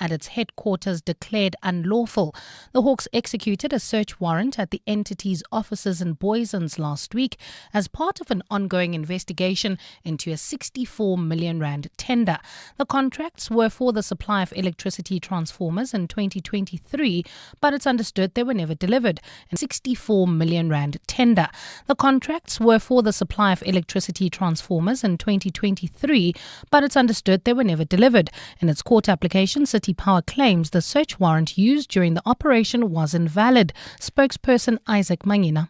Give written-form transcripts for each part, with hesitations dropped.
at its headquarters declared unlawful. The Hawks executed a search warrant at the entity's offices in Boysons last week as part of an ongoing investigation into a 64 million rand tender. The contracts were for the supply of electricity transformers in 2023, but it's understood they were never delivered. A 64 million rand tender. The contracts were for the supply of electricity transformers in 2023, but it's understood they were never delivered. In its court application, City Power claims the search warrant used during the operation was invalid. Spokesperson Isaac Mangina.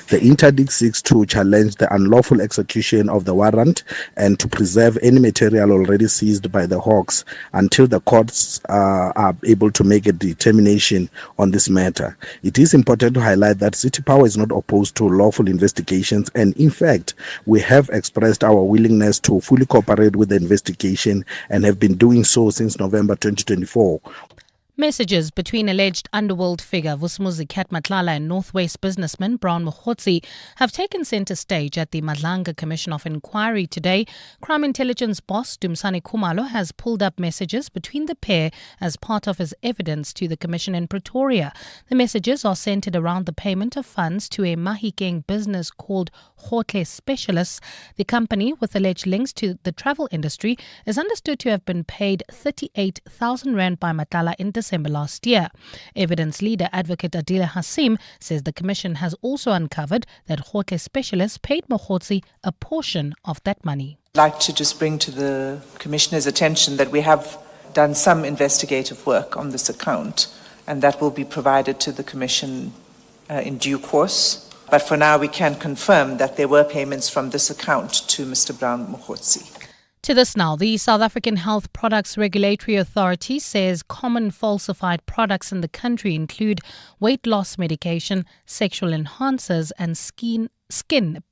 The interdict seeks to challenge the unlawful execution of the warrant and to preserve any material already seized by the Hawks until the courts are able to make a determination on this matter. It is important to highlight that City Power is not opposed to lawful investigations, and in fact, we have expressed our willingness to fully cooperate with the investigation and have been doing so since November 2024. Messages between alleged underworld figure Vusumuzi Kat Matlala and Northwest businessman Brown Mabotja have taken centre stage at the Madlanga Commission of Inquiry today. Crime Intelligence boss Dumsani Khumalo has pulled up messages between the pair as part of his evidence to the Commission in Pretoria. The messages are centred around the payment of funds to a Mahikeng business called Relebogile Specialists. The company, with alleged links to the travel industry, is understood to have been paid 38,000 rand by Matlala in December last year. Evidence leader Advocate Adile Hasim says the Commission has also uncovered that Relebogile Specialists paid Mabotja a portion of that money. I'd like to just bring to the Commissioner's attention that we have done some investigative work on this account, and that will be provided to the Commission in due course. But for now, we can confirm that there were payments from this account to Mr. Brown Mabotja. To this now, the South African Health Products Regulatory Authority says common falsified products in the country include weight loss medication, sexual enhancers and skin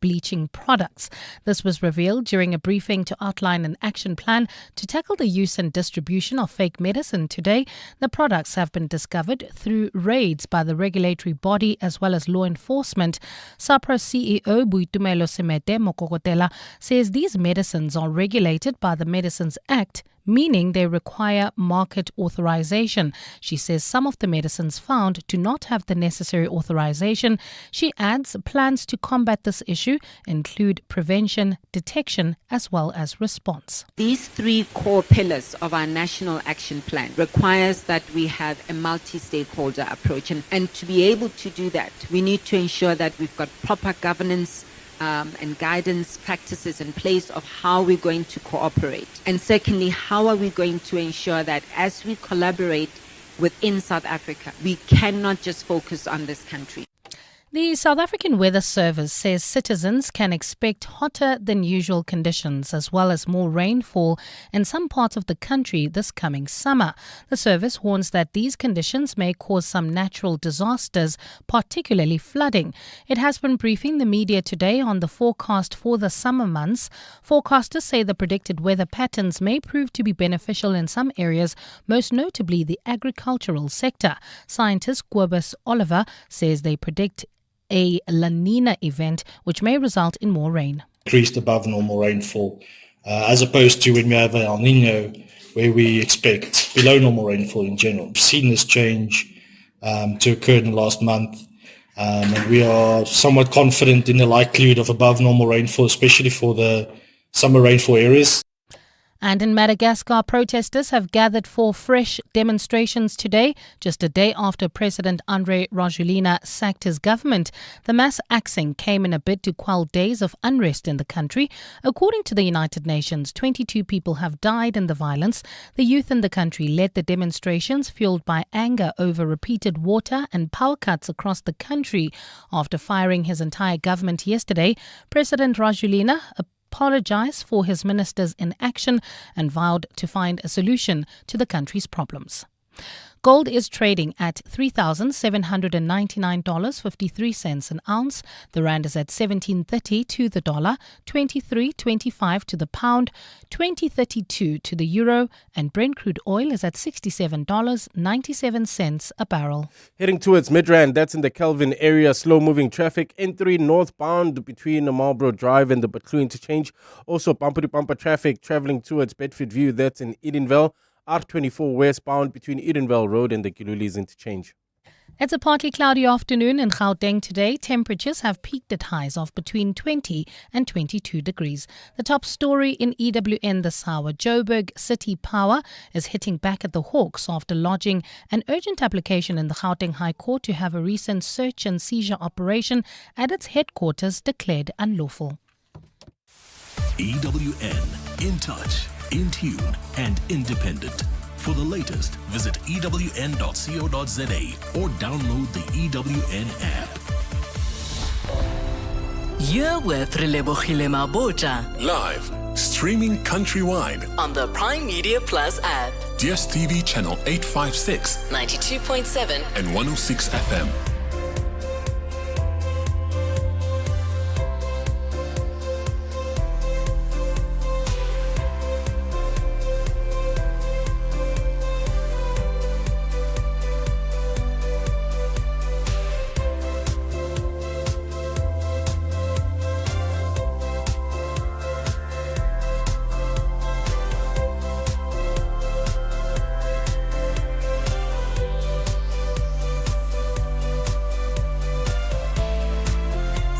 bleaching products. This was revealed during a briefing to outline an action plan to tackle the use and distribution of fake medicine. Today, the products have been discovered through raids by the regulatory body as well as law enforcement. SAPRA CEO Boitumelo Semete Mokokotela says these medicines are regulated by the Medicines Act, meaning they require market authorization. She says some of the medicines found do not have the necessary authorization. She adds plans to combat this issue include prevention, detection, as well as response. These three core pillars of our national action plan requires that we have a multi-stakeholder approach. And to be able to do that, we need to ensure that we've got proper governance and guidance practices in place of how we're going to cooperate. And secondly, how are we going to ensure that as we collaborate within South Africa, we cannot just focus on this country. The South African Weather Service says citizens can expect hotter than usual conditions as well as more rainfall in some parts of the country this coming summer. The service warns that these conditions may cause some natural disasters, particularly flooding. It has been briefing the media today on the forecast for the summer months. Forecasters say the predicted weather patterns may prove to be beneficial in some areas, most notably the agricultural sector. Scientist Kobus Oliver says they predict a La Nina event, which may result in more rain. Increased above normal rainfall, as opposed to when we have an El Nino, where we expect below normal rainfall in general. We've seen this change to occur in the last month, and we are somewhat confident in the likelihood of above normal rainfall, especially for the summer rainfall areas. And in Madagascar, protesters have gathered for fresh demonstrations today, just a day after President Andry Rajoelina sacked his government. The mass axing came in a bid to quell days of unrest in the country. According to the United Nations, 22 people have died in the violence. The youth in the country led the demonstrations, fueled by anger over repeated water and power cuts across the country. After firing his entire government yesterday, President Rajoelina apologized for his ministers' inaction and vowed to find a solution to the country's problems. Gold is trading at $3,799.53 an ounce. The rand is at 17.30 to the dollar, 23.25 to the pound, 20.32 to the euro, and Brent crude oil is at $67.97 a barrel. Heading towards Midrand, that's in the Kelvin area. Slow-moving traffic. N3 northbound between the Marlborough Drive and the Butlu interchange. Also bumper-to-bumper traffic traveling towards Bedford View. That's in Edenville. R24 westbound between Edenvale Road and the Kilulis interchange. It's a partly cloudy afternoon in Gauteng today. Temperatures have peaked at highs of between 20 and 22 degrees. The top story in EWN this hour: Joburg City Power is hitting back at the Hawks after lodging an urgent application in the Gauteng High Court to have a recent search and seizure operation at its headquarters declared unlawful. EWN, in touch, in tune, and independent. For the latest, visit ewn.co.za or download the EWN app. You're with Relebogile Mabotja Live, streaming countrywide on the Prime Media Plus app. DSTV channel 856, 92.7 and 106 FM.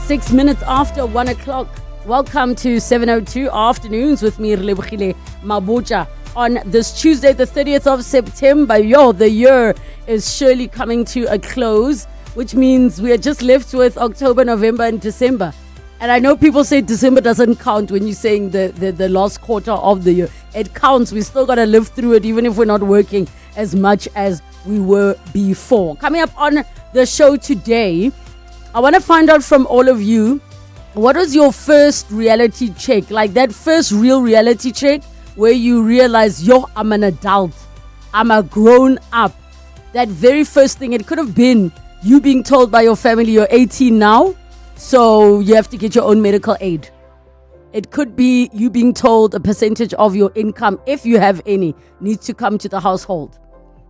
6 minutes after 1 o'clock. Welcome to 702 Afternoons with me, Relebogile Mabotja. On this Tuesday, the 30th of September, the year is surely coming to a close, which means we are just left with October, November, and December. And I know people say December doesn't count when you're saying the last quarter of the year. It counts. We still got to live through it, even if we're not working as much as we were before. Coming up on the show today, I want to find out from all of you, what was your first reality check? Like that first real reality check where you realize, I'm an adult. I'm a grown up. That very first thing, it could have been you being told by your family you're 18 now, so you have to get your own medical aid. It could be you being told a percentage of your income, if you have any, needs to come to the household.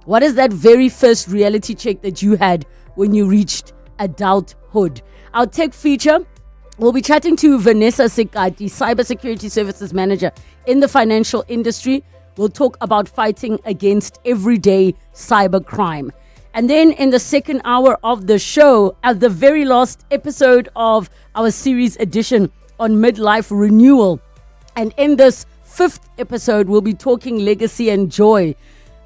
What is that very first reality check that you had when you reached adulthood? Our tech feature, we'll be chatting to Vanessa Sikati, Cybersecurity Services Manager in the financial industry. We'll talk about fighting against everyday cybercrime. And then in the second hour of the show, at the very last episode of our series edition on midlife renewal. And in this fifth episode, we'll be talking legacy and joy,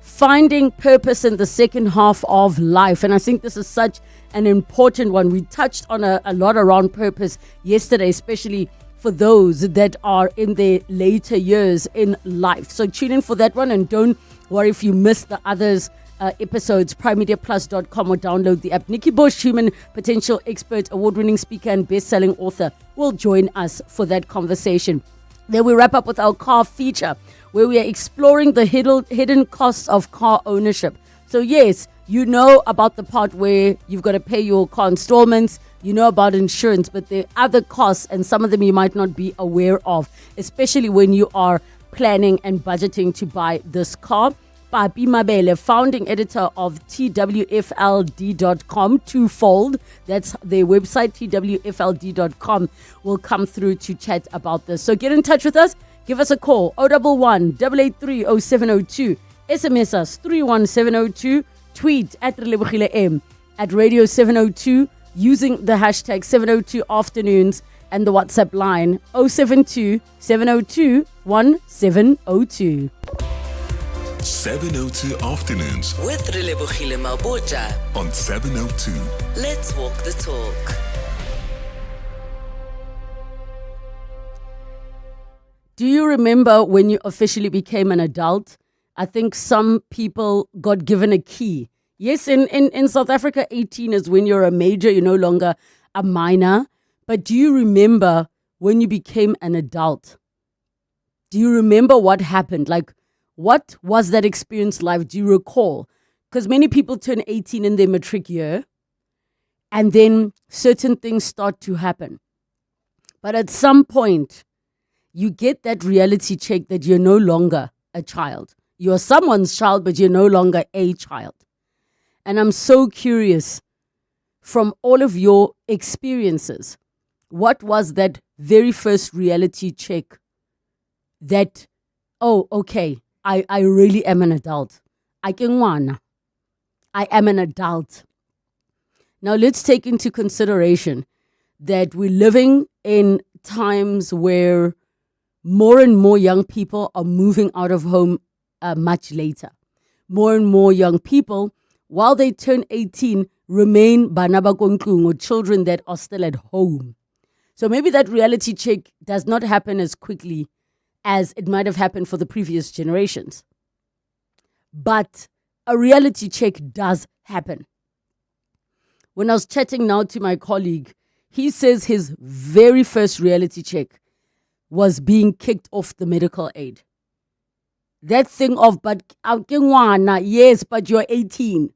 finding purpose in the second half of life. And I think this is such an important one. We touched on a lot around purpose yesterday, especially for those that are in their later years in life. So tune in for that one, and don't worry if you missed the others episodes. primediaplus.com or download the app. Nikki Bush, human potential expert, award-winning speaker and best-selling author, will join us for that conversation. Then we wrap up with our car feature, where we are exploring the hidden costs of car ownership. So yes, you know about the part where you've got to pay your car installments, you know about insurance, but there are other costs, and some of them you might not be aware of, especially when you are planning and budgeting to buy this car. Papi Mabele, founding editor of TWFLD.com, twofold, that's their website, TWFLD.com, will come through to chat about this. So get in touch with us. Give us a call, 011 883 0702. SMS us, 31702. Tweet at Relebogile M, at Radio 702, using the hashtag 702 Afternoons, and the WhatsApp line 072 702 1702. 702 Afternoons with Relebogile Mabotja on 702. Let's walk the talk. Do you remember when you officially became an adult? I think some people got given a key. Yes, in South Africa, 18 is when you're a major, you're no longer a minor. But do you remember when you became an adult? Do you remember what happened? Like, what was that experience like? Do you recall? Because many people turn 18 in their matric year, and then certain things start to happen. But at some point, you get that reality check that you're no longer a child. You're someone's child, but you're no longer a child. And I'm so curious, from all of your experiences, what was that very first reality check that, oh, okay, I really am an adult. I am an adult. Now let's take into consideration that we're living in times where more and more young people are moving out of home much later. More and more young people, while they turn 18, remain bana ba ko ntlung, or children that are still at home. So maybe that reality check does not happen as quickly as it might have happened for the previous generations. But a reality check does happen. When I was chatting now to my colleague, he says his very first reality check was being kicked off the medical aid. That thing of, but yes, but you're 18.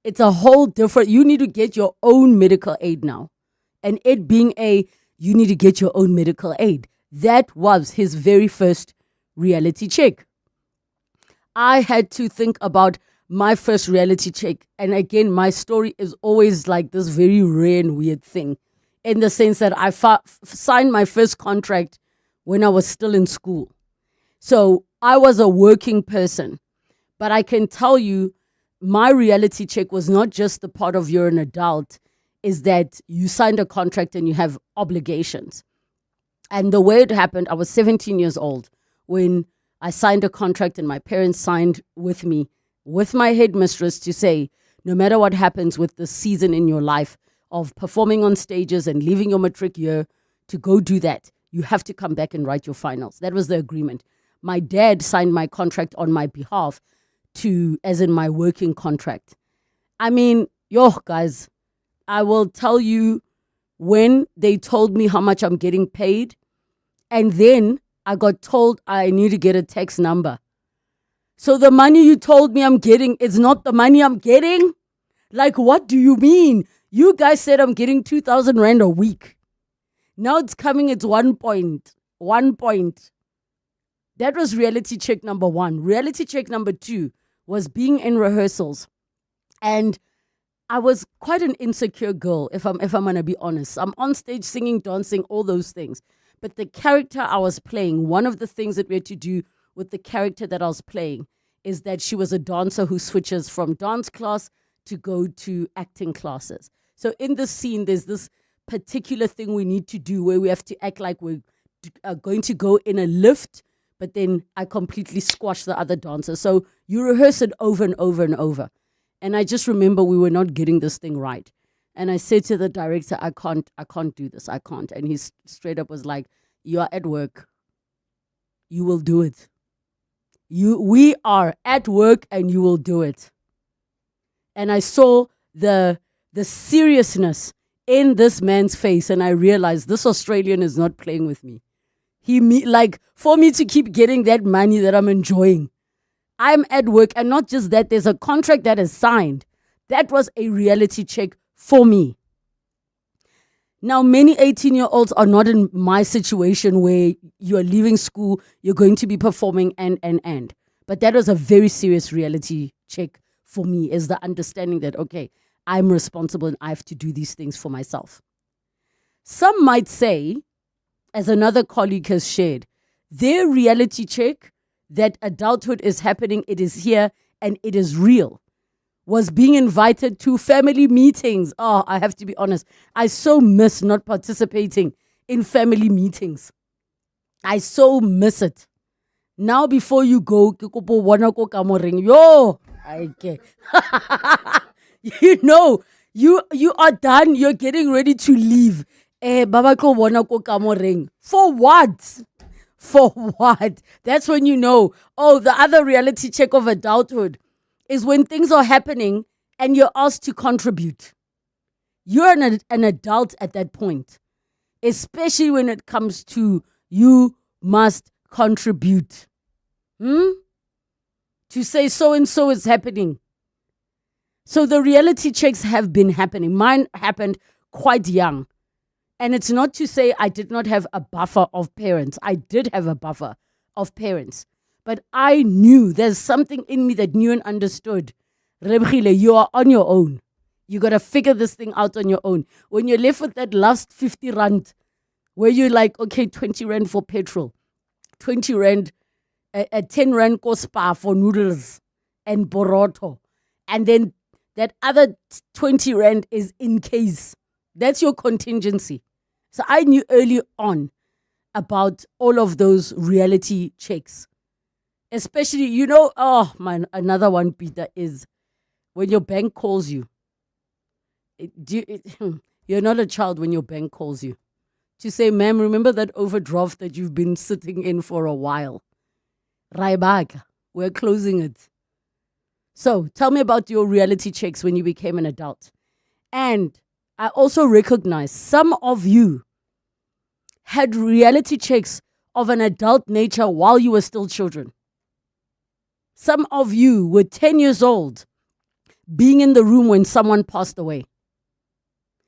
It's a whole different, you need to get your own medical aid now. And it being you need to get your own medical aid. That was his very first reality check. I had to think about my first reality check. And again, my story is always like this very rare and weird thing, in the sense that I signed my first contract when I was still in school. So I was a working person. But I can tell you, my reality check was not just the part of you're an adult, is that you signed a contract and you have obligations. And the way it happened, I was 17 years old when I signed a contract and my parents signed with me, with my headmistress, to say, no matter what happens with the season in your life of performing on stages and leaving your matric year to go do that, you have to come back and write your finals. That was the agreement. My dad signed my contract on my behalf, as in my working contract. I mean, guys, I will tell you, when they told me how much I'm getting paid, and then I got told I need to get a tax number. So the money you told me I'm getting is not the money I'm getting? Like, what do you mean? You guys said I'm getting 2,000 Rand a week. Now it's coming, it's 1 point. 1 point. That was reality check number 1. Reality check number 2 was being in rehearsals. And I was quite an insecure girl, if I'm going to be honest. I'm on stage singing, dancing, all those things. But the character I was playing, one of the things that we had to do with the character that I was playing is that she was a dancer who switches from dance class to go to acting classes. So in this scene, there's this particular thing we need to do where we have to act like we're going to go in a lift, but then I completely squash the other dancers. So you rehearse it over and over and over. And I just remember we were not getting this thing right. And I said to the director, I can't do this. I can't. And he straight up was like, you are at work. You will do it. We are at work and you will do it. And I saw the seriousness in this man's face. And I realized this Australian is not playing with me. For me to keep getting that money that I'm enjoying, I'm at work. And not just that, there's a contract that is signed. That was a reality check for me. Now, many 18-year-olds are not in my situation where you're leaving school, you're going to be performing and. But that was a very serious reality check for me, is the understanding that, okay, I'm responsible and I have to do these things for myself. Some might say, as another colleague has shared, their reality check that adulthood is happening, it is here and it is real, was being invited to family meetings. Oh, I have to be honest. I so miss not participating in family meetings. I so miss it. Now before you go, you know, you are done. You're getting ready to leave. For what? For what? That's when you know, the other reality check of adulthood is when things are happening and you're asked to contribute. You're an adult at that point, especially when it comes to you must contribute. To say so-and-so is happening. So the reality checks have been happening. Mine happened quite young. And it's not to say I did not have a buffer of parents. I did have a buffer of parents. But I knew there's something in me that knew and understood. Relebogile, you are on your own. You got to figure this thing out on your own. When you're left with that last 50 Rand, where you're like, okay, 20 Rand for petrol, 20 Rand a 10 rand spa for noodles and boroto, and then that other 20 rand is in case. That's your contingency. So I knew early on about all of those reality checks. Especially, another one, Peter, is when your bank calls you. You're not a child when your bank calls you to say, ma'am, remember that overdraft that you've been sitting in for a while? Raibaga, we're closing it. So tell me about your reality checks when you became an adult. And I also recognize some of you had reality checks of an adult nature while you were still children. Some of you were 10 years old being in the room when someone passed away.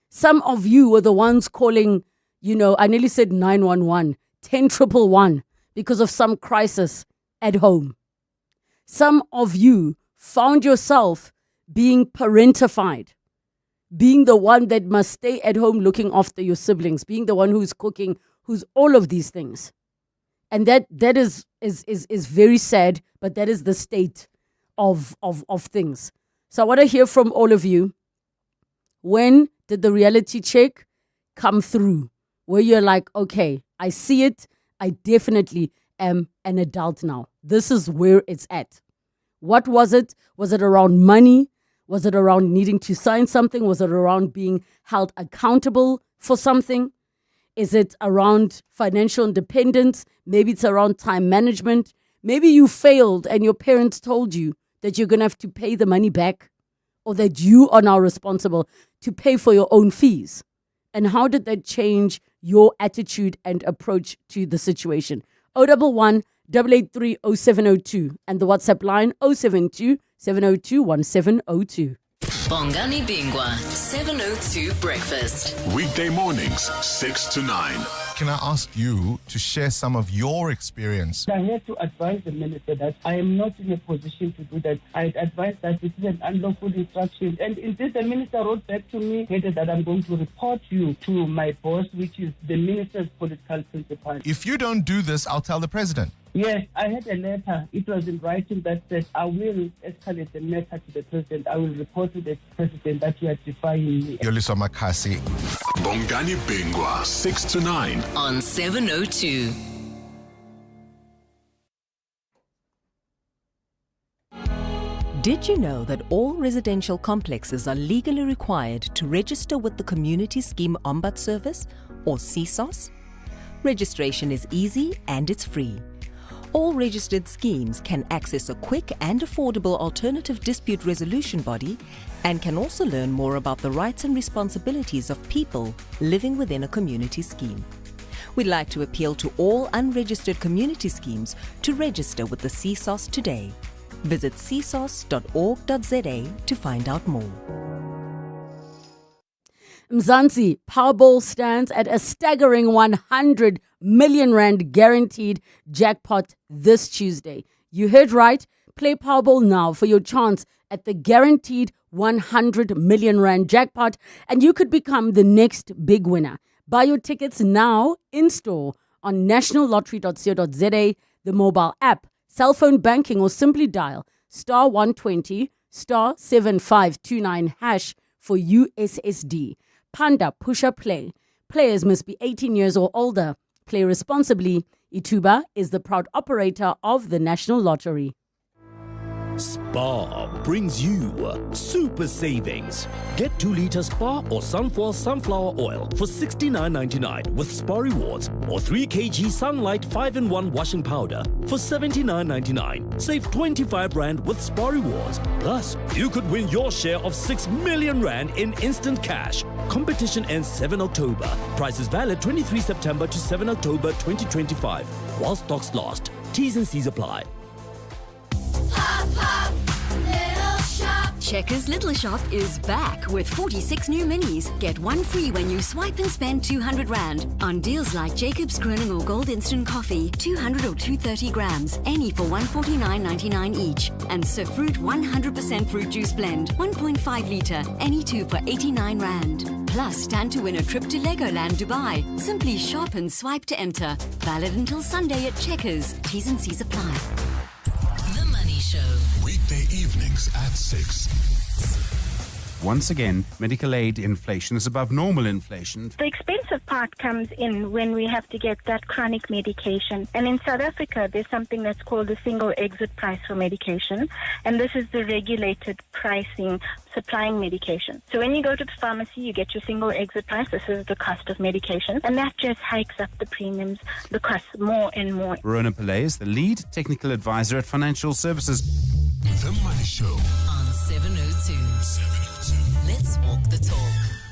Some of you were the ones calling, I nearly said 911, 10-111 because of some crisis at home. Some of you found yourself being parentified, being the one that must stay at home looking after your siblings, being the one who's cooking, who's all of these things. And that is very sad, but that is the state of things. So I want to hear from all of you. When did the reality check come through? Where you're like, okay, I see it. I definitely am an adult now. This is where it's at. What was it? Was it around money? Was it around needing to sign something? Was it around being held accountable for something? Is it around financial independence? Maybe it's around time management. Maybe you failed and your parents told you that you're going to have to pay the money back, or that you are now responsible to pay for your own fees. And how did that change your attitude and approach to the situation? 011 883 0702 and the WhatsApp line 072 702 1702. Bongani Bingwa, 702 Breakfast. Weekday mornings, 6 to 9. Can I ask you to share some of your experience? I had to advise the minister that I am not in a position to do that. I advised that this is an unlawful instruction. And in this, the minister wrote back to me that I'm going to report you to my boss, which is the minister's political principal. If you don't do this, I'll tell the president. Yes, I had a letter. It was in writing that said, I will escalate the matter to the president. I will report to the president that you are defying me. Yoliso Makasi. Bongani Bingwa, 6 to 9. On 702. Did you know that all residential complexes are legally required to register with the Community Scheme Ombud Service, or CSOS? Registration is easy and it's free. All registered schemes can access a quick and affordable alternative dispute resolution body and can also learn more about the rights and responsibilities of people living within a community scheme. We'd like to appeal to all unregistered community schemes to register with the CSOS today. Visit csos.org.za to find out more. Mzansi Powerball stands at a staggering 100 million rand guaranteed jackpot this Tuesday. You heard right. Play Powerball now for your chance at the guaranteed 100 million rand jackpot, and you could become the next big winner. Buy your tickets now in store on nationallottery.co.za, the mobile app, cell phone banking, or simply dial *120 *7529 hash for USSD. Panda Pusher Play. Players must be 18 years or older. Play responsibly. Ituba is the proud operator of the National Lottery. Spar brings you super savings. Get 2-liter Spar or sunflower oil for $69.99 with Spar Rewards, or 3 kg Sunlight 5-in-1 washing powder for $79.99. Save 25 rand with Spar Rewards. Plus, you could win your share of 6 million rand in instant cash. Competition ends 7 October. Price is valid 23 September to 7 October 2025. While stocks last. T's and C's apply. Checkers Little Shop is back with 46 new minis. Get one free when you swipe and spend 200 rand on deals like Jacob's Kroning or Gold Instant Coffee, 200 or 230 grams, any for 149.99 each. And Sir Fruit 100% fruit juice blend, 1.5 litre, any 2 for 89 rand. Plus, stand to win a trip to Legoland Dubai. Simply shop and swipe to enter. Valid until Sunday at Checkers. T's and C's apply. Weekdays at 6. Once again, medical aid inflation is above normal inflation. The expensive part comes in when we have to get that chronic medication. And in South Africa, there's something that's called a single exit price for medication. And this is the regulated pricing supplying medication. So when you go to the pharmacy, you get your single exit price. This is the cost of medication. And that just hikes up the premiums, the costs more and more. Verona Pillay is the lead technical advisor at Financial Services. The Money Show on 702. Let's walk the talk.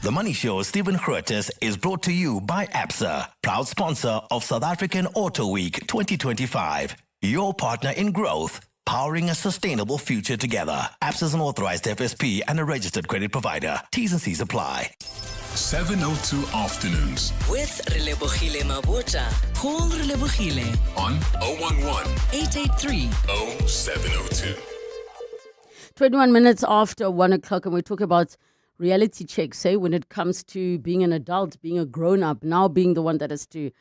The Money Show, Stephen Curtis, is brought to you by ABSA, proud sponsor of South African Auto Week 2025. Your partner in growth, powering a sustainable future together. ABSA is an authorized FSP and a registered credit provider. T's and C's apply. 702 Afternoons With Relebogile Mabotja. Call Relebogile on 011-883-0702. 21 minutes after 1 o'clock, and we talk about reality checks, when it comes to being an adult, being a grown-up, now being the one that has to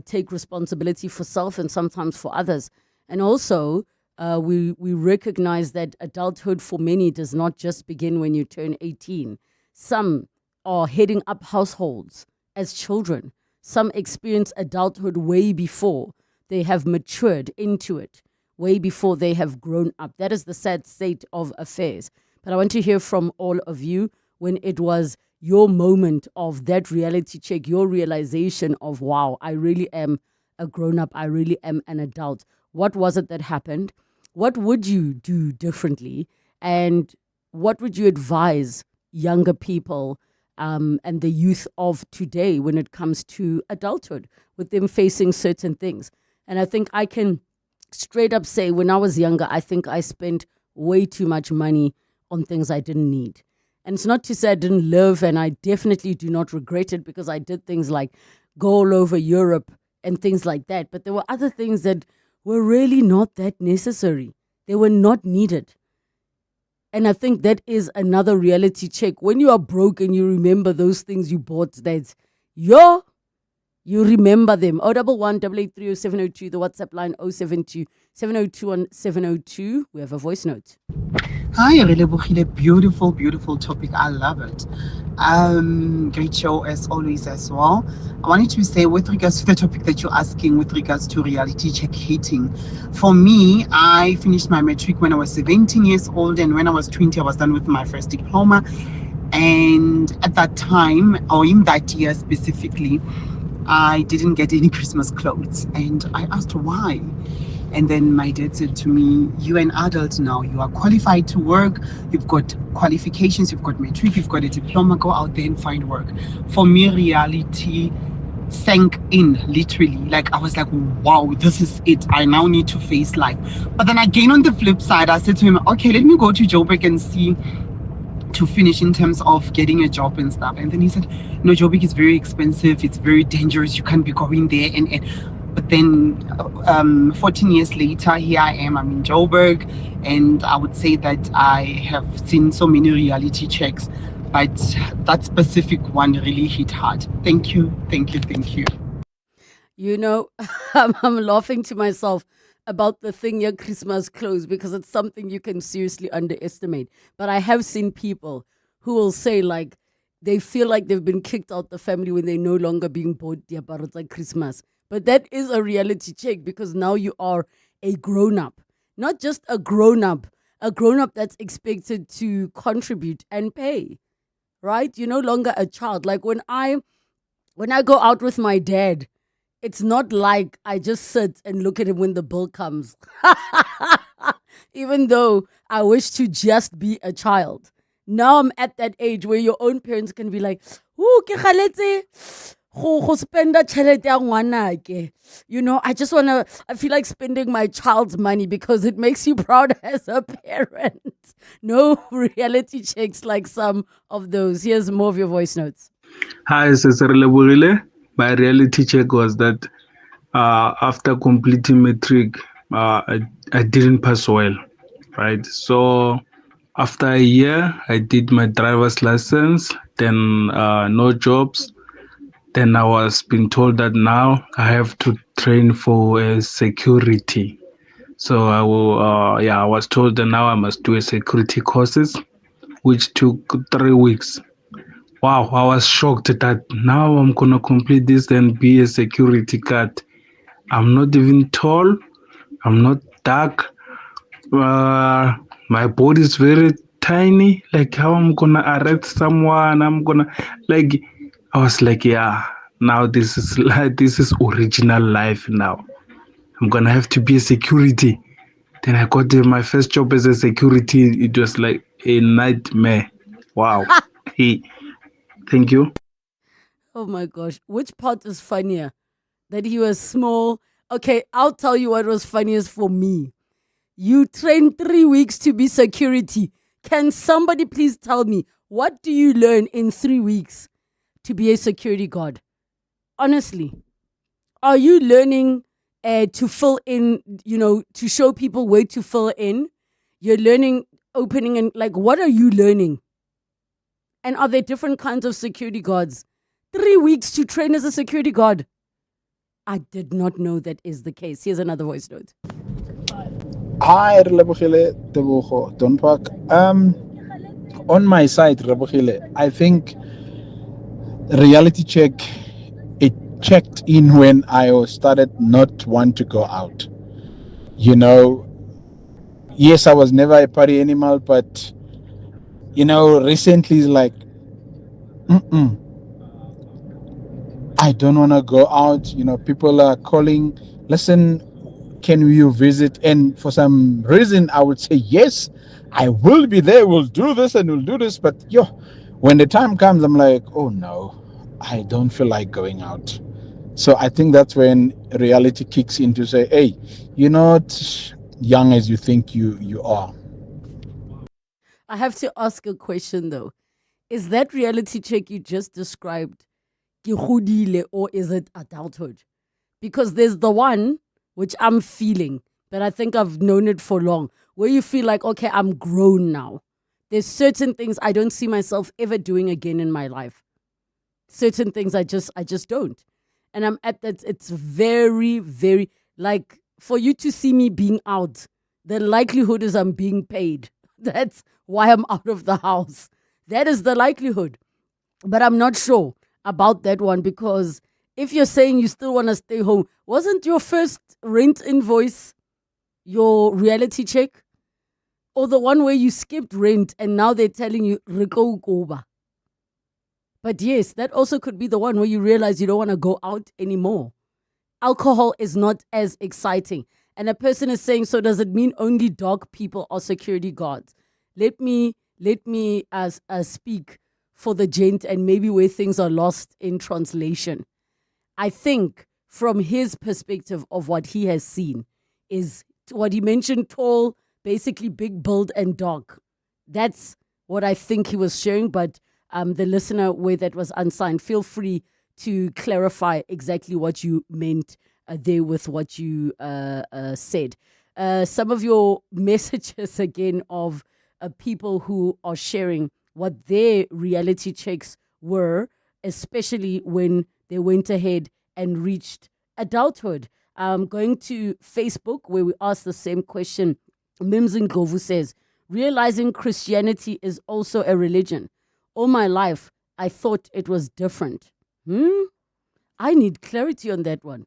take responsibility for self and sometimes for others. And also, we recognize that adulthood for many does not just begin when you turn 18. Some are heading up households as children. Some experience adulthood way before they have matured into it, way before they have grown up. That is the sad state of affairs. But I want to hear from all of you when it was your moment of that reality check, your realization of, wow, I really am a grown-up, I really am an adult. What was it that happened? What would you do differently? And what would you advise younger people and the youth of today when it comes to adulthood, with them facing certain things? And I think I can straight up say, when I was younger, I think I spent way too much money on things I didn't need. And it's not to say I didn't live, and I definitely do not regret it, because I did things like go all over Europe and things like that. But there were other things that were really not that necessary. They were not needed. And I think that is another reality check. When you are broke and you remember those things you bought, that you remember them. 011-883-0702, the WhatsApp line 072-702-702. We have a voice note. Hi, Relebogile. Beautiful, beautiful topic. I love it. Great show as always as well. I wanted to say, with regards to the topic that you're asking, with regards to reality check hating, for me, I finished my matric when I was 17 years old, and when I was 20, I was done with my first diploma. And at that time, or in that year specifically, I didn't get any Christmas clothes, and I asked why. And then my dad said to me, you're an adult now, you are qualified to work, you've got qualifications, you've got matric, you've got a diploma, go out there and find work. For me, reality sank in, literally. Like, I was like, wow, this is it, I now need to face life. But then again, on the flip side, I said to him, okay, let me go to Joburg and see to finish in terms of getting a job and stuff. And then he said, no, Joburg is very expensive, it's very dangerous, you can't be going there. But then 14 years later, here I am, I'm in Joburg, and I would say that I have seen so many reality checks, but that specific one really hit hard. Thank you. You know, I'm laughing to myself about the thing, your Christmas clothes, because it's something you can seriously underestimate. But I have seen people who will say, like, they feel like they've been kicked out the family when they're no longer being bought their barata Christmas. But that is a reality check, because now you are a grown-up. Not just a grown-up that's expected to contribute and pay, right? You're no longer a child. Like when I go out with my dad, it's not like I just sit and look at him when the bill comes. Even though I wish to just be a child. Now I'm at that age where your own parents can be like, ooh, ke kgaletse go spenda tšhelete ya ngwana ke. You know, I feel like spending my child's money because it makes you proud as a parent. No reality checks like some of those. Here's more of your voice notes. Hi, this is Relebogile. My reality check was that after completing matric, I didn't pass well, right? So after a year, I did my driver's license, then no jobs. Then I was being told that now I have to train for security. So I was told that now I must do a security courses, which took 3 weeks. Wow, I was shocked that now I'm gonna complete this and be a security guard. I'm not even tall. I'm not dark. My body is very tiny. Like how I'm gonna arrest someone? I was like, yeah. Now this is original life. Now I'm gonna have to be a security. Then I got my first job as a security. It was like a nightmare. Wow. Hey, thank you. Oh my gosh. Which part is funnier? That he was small? Okay, I'll tell you what was funniest for me. You trained 3 weeks to be security. Can somebody please tell me, what do you learn in 3 weeks to be a security guard? Honestly, are you learning to fill in, to show people where to fill in? You're learning opening and what are you learning? And are there different kinds of security guards? 3 weeks to train as a security guard. I did not know that is the case. Here's another voice note. Hi, Relebogile Tebogo, Don Park. On my side, Relebogile, I think reality check, it checked in when I started not want to go out. Yes, I was never a party animal, but recently it's like, I don't want to go out. People are calling, listen, can you visit? And for some reason, I would say, yes, I will be there. We'll do this and we'll do this. But when the time comes, I'm like, oh no, I don't feel like going out. So I think that's when reality kicks in to say, hey, you're not young as you think you are. I have to ask a question though. Is that reality check you just described ke godile or is it adulthood? Because there's the one which I'm feeling, but I think I've known it for long, where you feel like, okay, I'm grown now. There's certain things I don't see myself ever doing again in my life. Certain things I just don't. And I'm at that, it's very, very, like, for you to see me being out, the likelihood is I'm being paid. That's why I'm out of the house. That is the likelihood. But I'm not sure about that one, because if you're saying you still want to stay home, wasn't your first rent invoice your reality check? Or the one where you skipped rent and now they're telling you, Reko Goba. But yes, that also could be the one where you realize you don't want to go out anymore. Alcohol is not as exciting. And a person is saying, so does it mean only dog people are security guards? Let me speak for the gent and maybe where things are lost in translation. I think from his perspective of what he has seen is what he mentioned, tall, basically big build and dark. That's what I think he was sharing, but the listener where that was unsigned, feel free to clarify exactly what you meant there with what you said. Some of your messages again of people who are sharing what their reality checks were, especially when they went ahead and reached adulthood. Going to Facebook where we asked the same question. Mims Ngovu says, realizing Christianity is also a religion. All my life, I thought it was different. I need clarity on that one.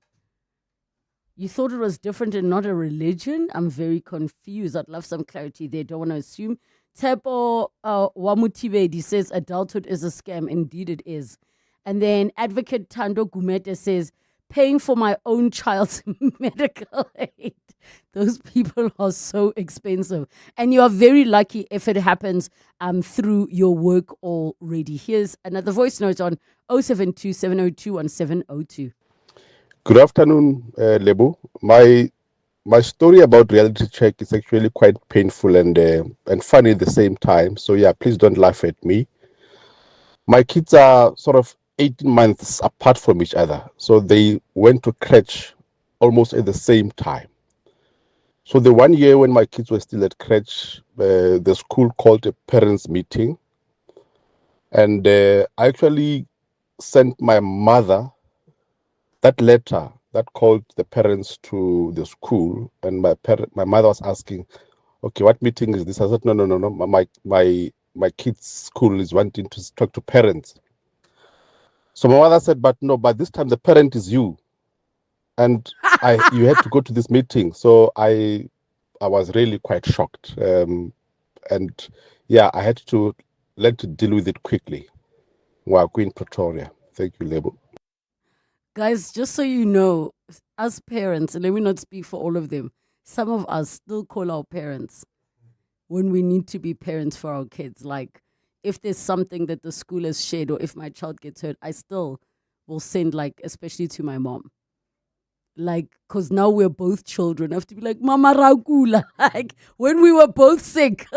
You thought it was different and not a religion? I'm very confused. I'd love some clarity there. Don't want to assume. Tepo Wamutibedi says adulthood is a scam. Indeed it is. And then Advocate Tando Gumete says, paying for my own child's medical aid. Those people are so expensive. And you are very lucky if it happens through your work already. Here's another voice note on 072 702 1702. Good afternoon, Lebu. My story about reality check is actually quite painful and funny at the same time. So yeah, please don't laugh at me. My kids are sort of 18 months apart from each other. So they went to crèche almost at the same time. So the 1 year when my kids were still at crèche, the school called a parents meeting. And I actually sent my mother that letter that called the parents to the school, and my mother was asking, okay, what meeting is this? I said, no. My kid's school is wanting to talk to parents. So my mother said, but this time the parent is you, and you had to go to this meeting. So I was really quite shocked, and yeah, I had to learn to deal with it quickly. Wow, Queen Pretoria. Thank you, Lebo. Guys, just so you know, as parents, and let me not speak for all of them, some of us still call our parents when we need to be parents for our kids. Like, if there's something that the school has shared, or if my child gets hurt, I still will send, like, especially to my mom. Like, because now we're both children. I have to be like, Mama Ragula. Like, when we were both sick,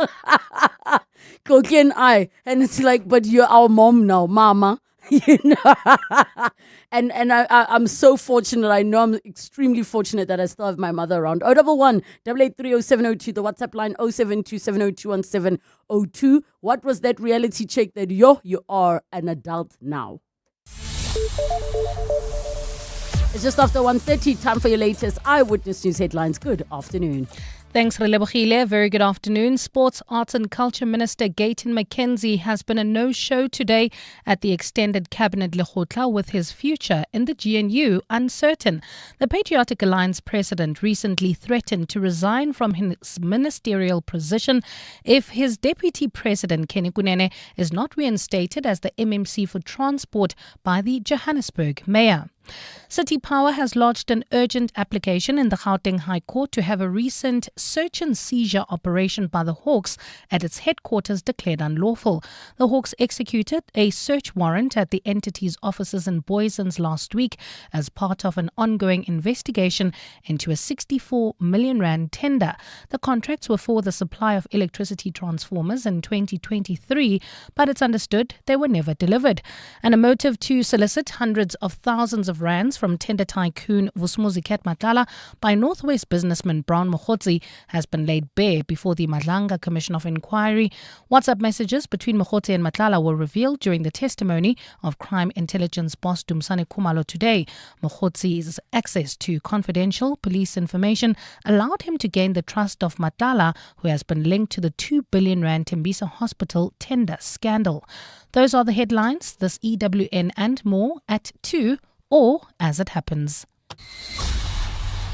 Koki and I. And it's like, but you're our mom now, Mama. You know? and I'm so fortunate. I know I'm extremely fortunate that I still have my mother around. 011 883 0702, the WhatsApp line 072 702 1702. What was that reality check that you are an adult now? It's just after 1:30, time for your latest Eyewitness News headlines. Good afternoon. Thanks, Relebogile. Very good afternoon. Sports, Arts and Culture Minister Gayton McKenzie has been a no-show today at the extended cabinet Lekgotla, with his future in the GNU uncertain. The Patriotic Alliance president recently threatened to resign from his ministerial position if his deputy president, Kenny Kunene, is not reinstated as the MMC for transport by the Johannesburg mayor. City Power has lodged an urgent application in the Gauteng High Court to have a recent search and seizure operation by the Hawks at its headquarters declared unlawful. The Hawks executed a search warrant at the entity's offices in Boysons last week as part of an ongoing investigation into a 64 million rand tender. The contracts were for the supply of electricity transformers in 2023, but it's understood they were never delivered. And a motive to solicit hundreds of thousands of rands from tender tycoon Vusumuzi Matlala by Northwest businessman Brown Mokhotsi has been laid bare before the Madlanga Commission of Inquiry. WhatsApp messages between Mokhotsi and Matlala were revealed during the testimony of crime intelligence boss Dumsane Khumalo today. Mokhotsi's access to confidential police information allowed him to gain the trust of Matlala, who has been linked to the 2 billion rand Tembisa Hospital tender scandal. Those are the headlines. This EWN and more at 2, or as it happens.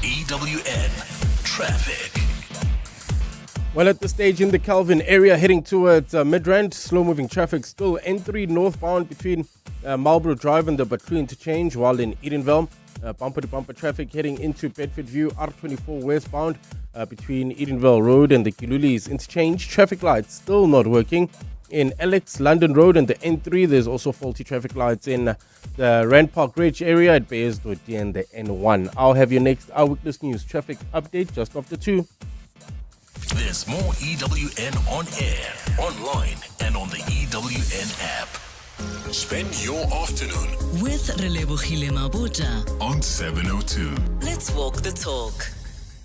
EWN Traffic. Well, at this stage in the Kelvin area, heading towards Midrand, slow-moving traffic still N3 northbound between Marlborough Drive and the Battery Interchange, while in Edenville, bumper-to-bumper traffic heading into Bedford View, R24 westbound between Edenville Road and the Kilulis Interchange. Traffic lights still not working. In Alex London Road and the N3, there's also faulty traffic lights in the Rand Park Ridge area at Beyersdorp and the N1. I'll have your next Eyewitness News traffic update just after 2. There's more EWN on air, online, and on the EWN app. Spend your afternoon with Relebogile Mabotja on 702. Let's walk the talk.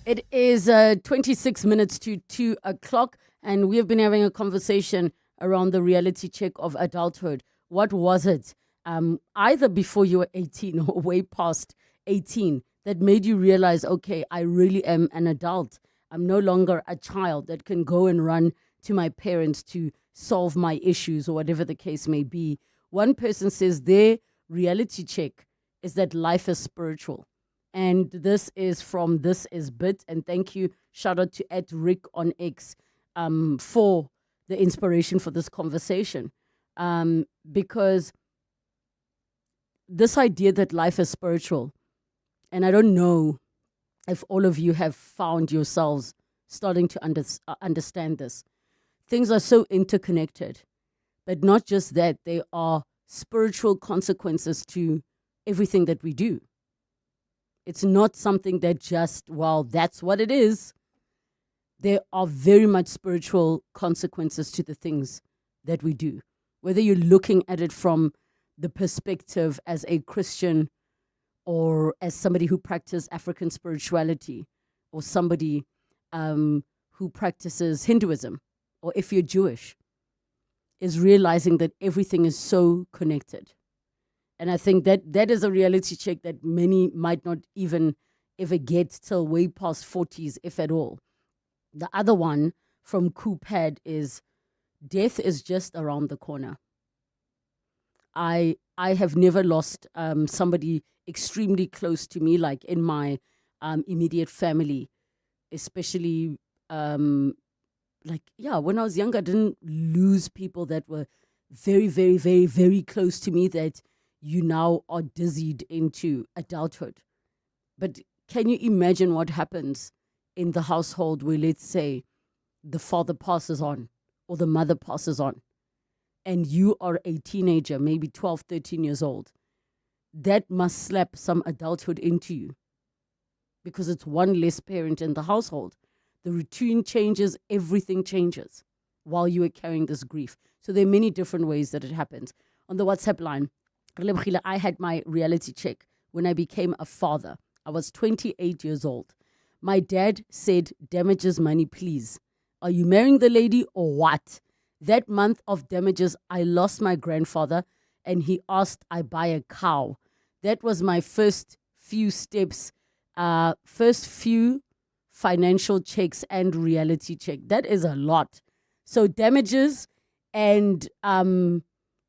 It is 26 minutes to 2 o'clock, and we have been having a conversation around the reality check of adulthood. What was it, either before you were 18 or way past 18, that made you realize, okay, I really am an adult. I'm no longer a child that can go and run to my parents to solve my issues or whatever the case may be. One person says their reality check is that life is spiritual. And this is from This Is Bit. And thank you, shout out to @Rick on X for the inspiration for this conversation. Because this idea that life is spiritual, and I don't know if all of you have found yourselves starting to understand this. Things are so interconnected, but not just that, they are spiritual consequences to everything that we do. It's not something that just, well, that's what it is. There are very much spiritual consequences to the things that we do. Whether you're looking at it from the perspective as a Christian or as somebody who practices African spirituality, or somebody who practices Hinduism, or if you're Jewish, is realizing that everything is so connected. And I think that is a reality check that many might not even ever get till way past 40s, if at all. The other one from Coopad is death is just around the corner. I have never lost somebody extremely close to me, like in my immediate family, especially when I was younger, I didn't lose people that were very, very, very, very close to me that you now are dizzied into adulthood. But can you imagine what happens in the household where, let's say, the father passes on or the mother passes on, and you are a teenager, maybe 12, 13 years old? That must slap some adulthood into you because it's one less parent in the household. The routine changes, everything changes while you are carrying this grief. So there are many different ways that it happens. On the WhatsApp line, Relebogile, I had my reality check when I became a father. I was 28 years old. My dad said, damages money, please. Are you marrying the lady or what? That month of damages, I lost my grandfather and he asked I buy a cow. That was my first few steps, first few financial checks and reality check. That is a lot. So damages and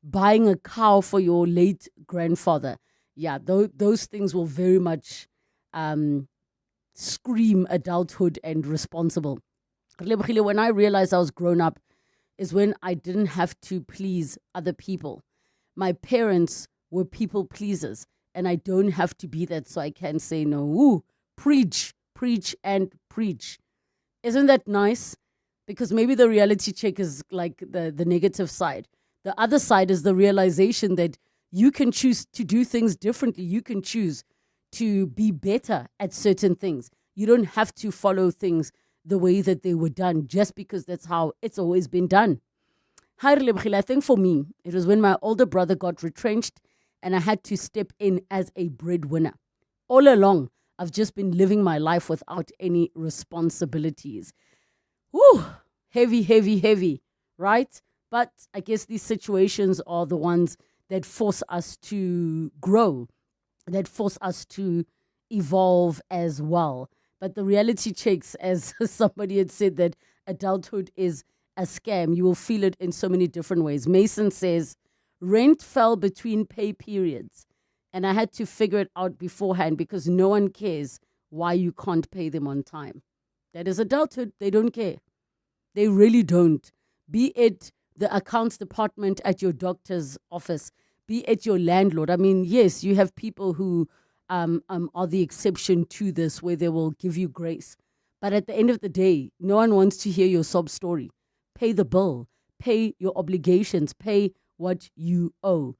buying a cow for your late grandfather. Yeah, those things will very much scream adulthood and responsible. When I realized I was grown up is when I didn't have to please other people. My parents were people pleasers, and I don't have to be that, so I can say no. Ooh, preach, and preach. Isn't that nice? Because maybe the reality check is like the negative side. The other side is the realization that you can choose to do things differently. You can choose to be better at certain things. You don't have to follow things the way that they were done just because that's how it's always been done. Hi, Relebogile. I think for me, it was when my older brother got retrenched and I had to step in as a breadwinner. All along, I've just been living my life without any responsibilities. Whew, heavy, right? But I guess these situations are the ones that force us to grow, that force us to evolve as well. But the reality checks, as somebody had said, that adulthood is a scam. You will feel it in so many different ways. Mason says, rent fell between pay periods, and I had to figure it out beforehand because no one cares why you can't pay them on time. That is adulthood. They don't care. They really don't. Be it the accounts department at your doctor's office, be it your landlord. I mean, yes, you have people who are the exception to this, where they will give you grace. But at the end of the day, no one wants to hear your sob story. Pay the bill, pay your obligations, pay what you owe.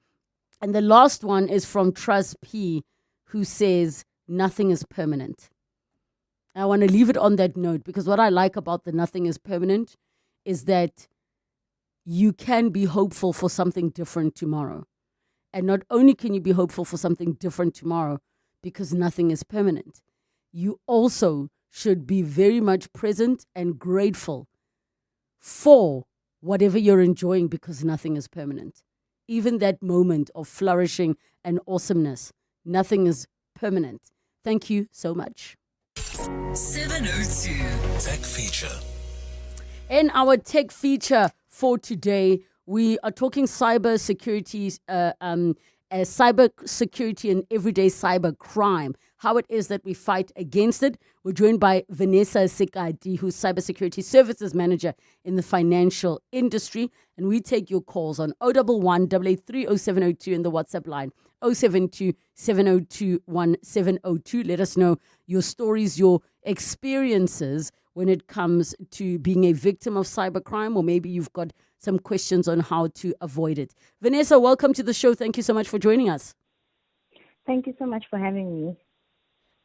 And the last one is from Trust P, who says, nothing is permanent. I want to leave it on that note because what I like about the nothing is permanent is that you can be hopeful for something different tomorrow. And not only can you be hopeful for something different tomorrow because nothing is permanent, you also should be very much present and grateful for whatever you're enjoying because nothing is permanent. Even that moment of flourishing and awesomeness, nothing is permanent. Thank you so much. 702 Tech Feature. In our tech feature for today, we are talking cyber security, cyber security and everyday cyber crime, how it is that we fight against it. We're joined by Vanessa Sekati, who's Cybersecurity Services Manager in the financial industry. And we take your calls on 011 883 0702 in the WhatsApp line 072 702 1702. Let us know your stories, your experiences when it comes to being a victim of cybercrime, or maybe you've got some questions on how to avoid it. Vanessa, welcome to the show. Thank you so much for joining us. Thank you so much for having me.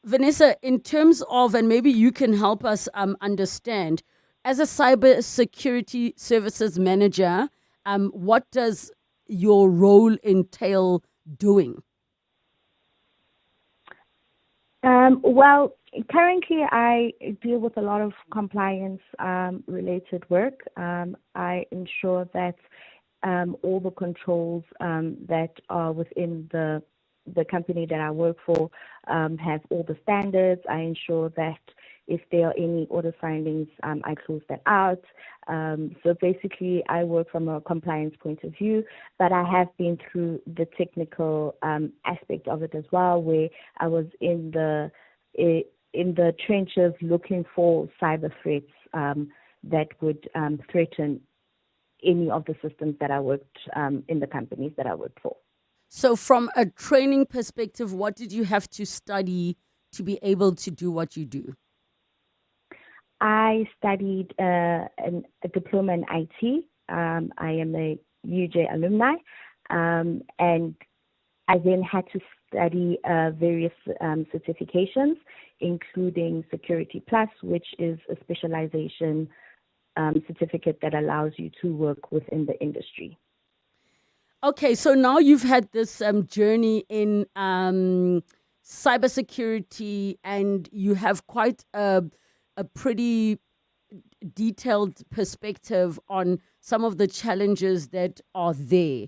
Vanessa, in terms of, and maybe you can help us understand, as a cyber security services manager, what does your role entail doing? Well, currently I deal with a lot of compliance related work. I ensure that all the controls that are within the company that I work for have all the standards. I ensure that if there are any audit findings, I close that out. So basically, I work from a compliance point of view, but I have been through the technical aspect of it as well, where I was in the trenches looking for cyber threats that would threaten any of the systems that I worked in the companies that I worked for. So from a training perspective, what did you have to study to be able to do what you do? I studied a diploma in IT. I am a UJ alumni, and I then had to study various certifications, including Security Plus, which is a specialization certificate that allows you to work within the industry. Okay, so now you've had this journey in cybersecurity, and you have quite a pretty detailed perspective on some of the challenges that are there.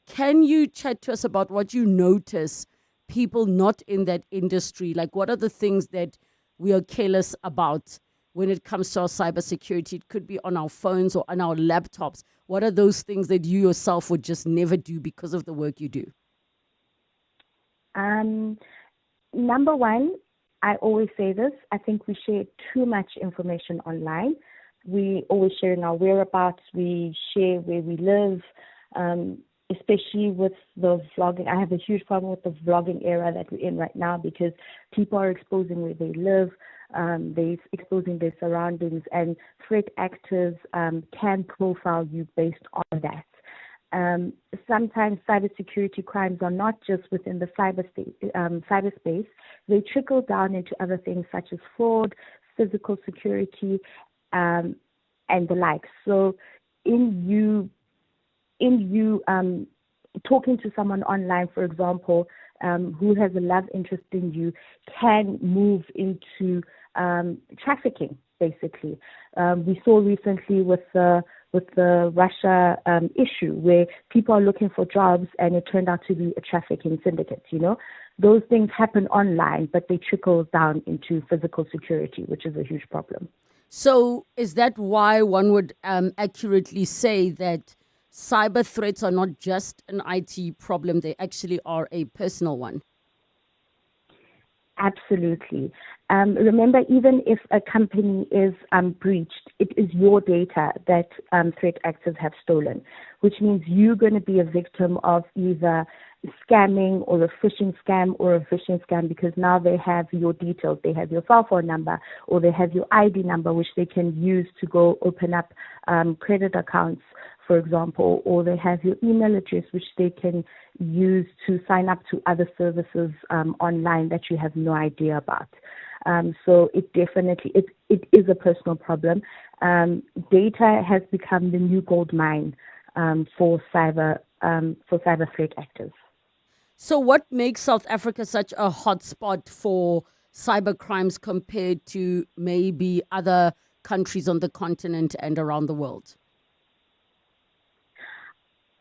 Can you chat to us about what you notice people not in that industry? Like, what are the things that we are careless about when it comes to our cybersecurity? It could be on our phones or on our laptops. What are those things that you yourself would just never do because of the work you do? Number one, I always say this, I think we share too much information online. We always sharing our whereabouts, we share where we live, especially with the vlogging. I have a huge problem with the vlogging era that we're in right now, because people are exposing where they live, they're exposing their surroundings, and threat actors can profile you based on that. Sometimes cybersecurity crimes are not just within the cyberspace. They trickle down into other things such as fraud, physical security, and the like. So in you talking to someone online, for example, who has a love interest in you, can move into trafficking, basically. We saw recently with the Russia issue, where people are looking for jobs and it turned out to be a trafficking syndicate, Those things happen online, but they trickle down into physical security, which is a huge problem. So is that why one would accurately say that cyber threats are not just an IT problem, they actually are a personal one? Absolutely. Remember, even if a company is breached, it is your data that threat actors have stolen, which means you're going to be a victim of either scamming or a phishing scam, because now they have your details. They have your cell phone number, or they have your ID number, which they can use to go open up credit accounts, for example, or they have your email address, which they can use to sign up to other services online that you have no idea about. So it definitely, it is a personal problem. Data has become the new gold mine for cyber threat actors. So what makes South Africa such a hotspot for cyber crimes compared to maybe other countries on the continent and around the world?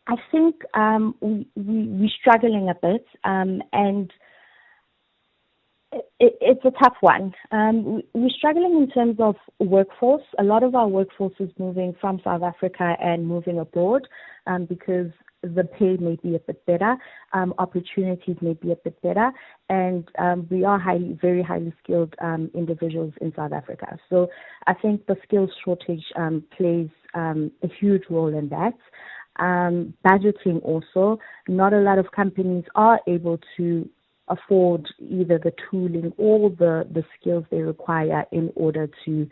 I think we're struggling a bit, and it's a tough one. We're struggling in terms of workforce. A lot of our workforce is moving from South Africa and moving abroad because the pay may be a bit better, opportunities may be a bit better, and we are very highly skilled individuals in South Africa. So I think the skills shortage plays a huge role in that. Budgeting also, not a lot of companies are able to afford either the tooling or the skills they require in order to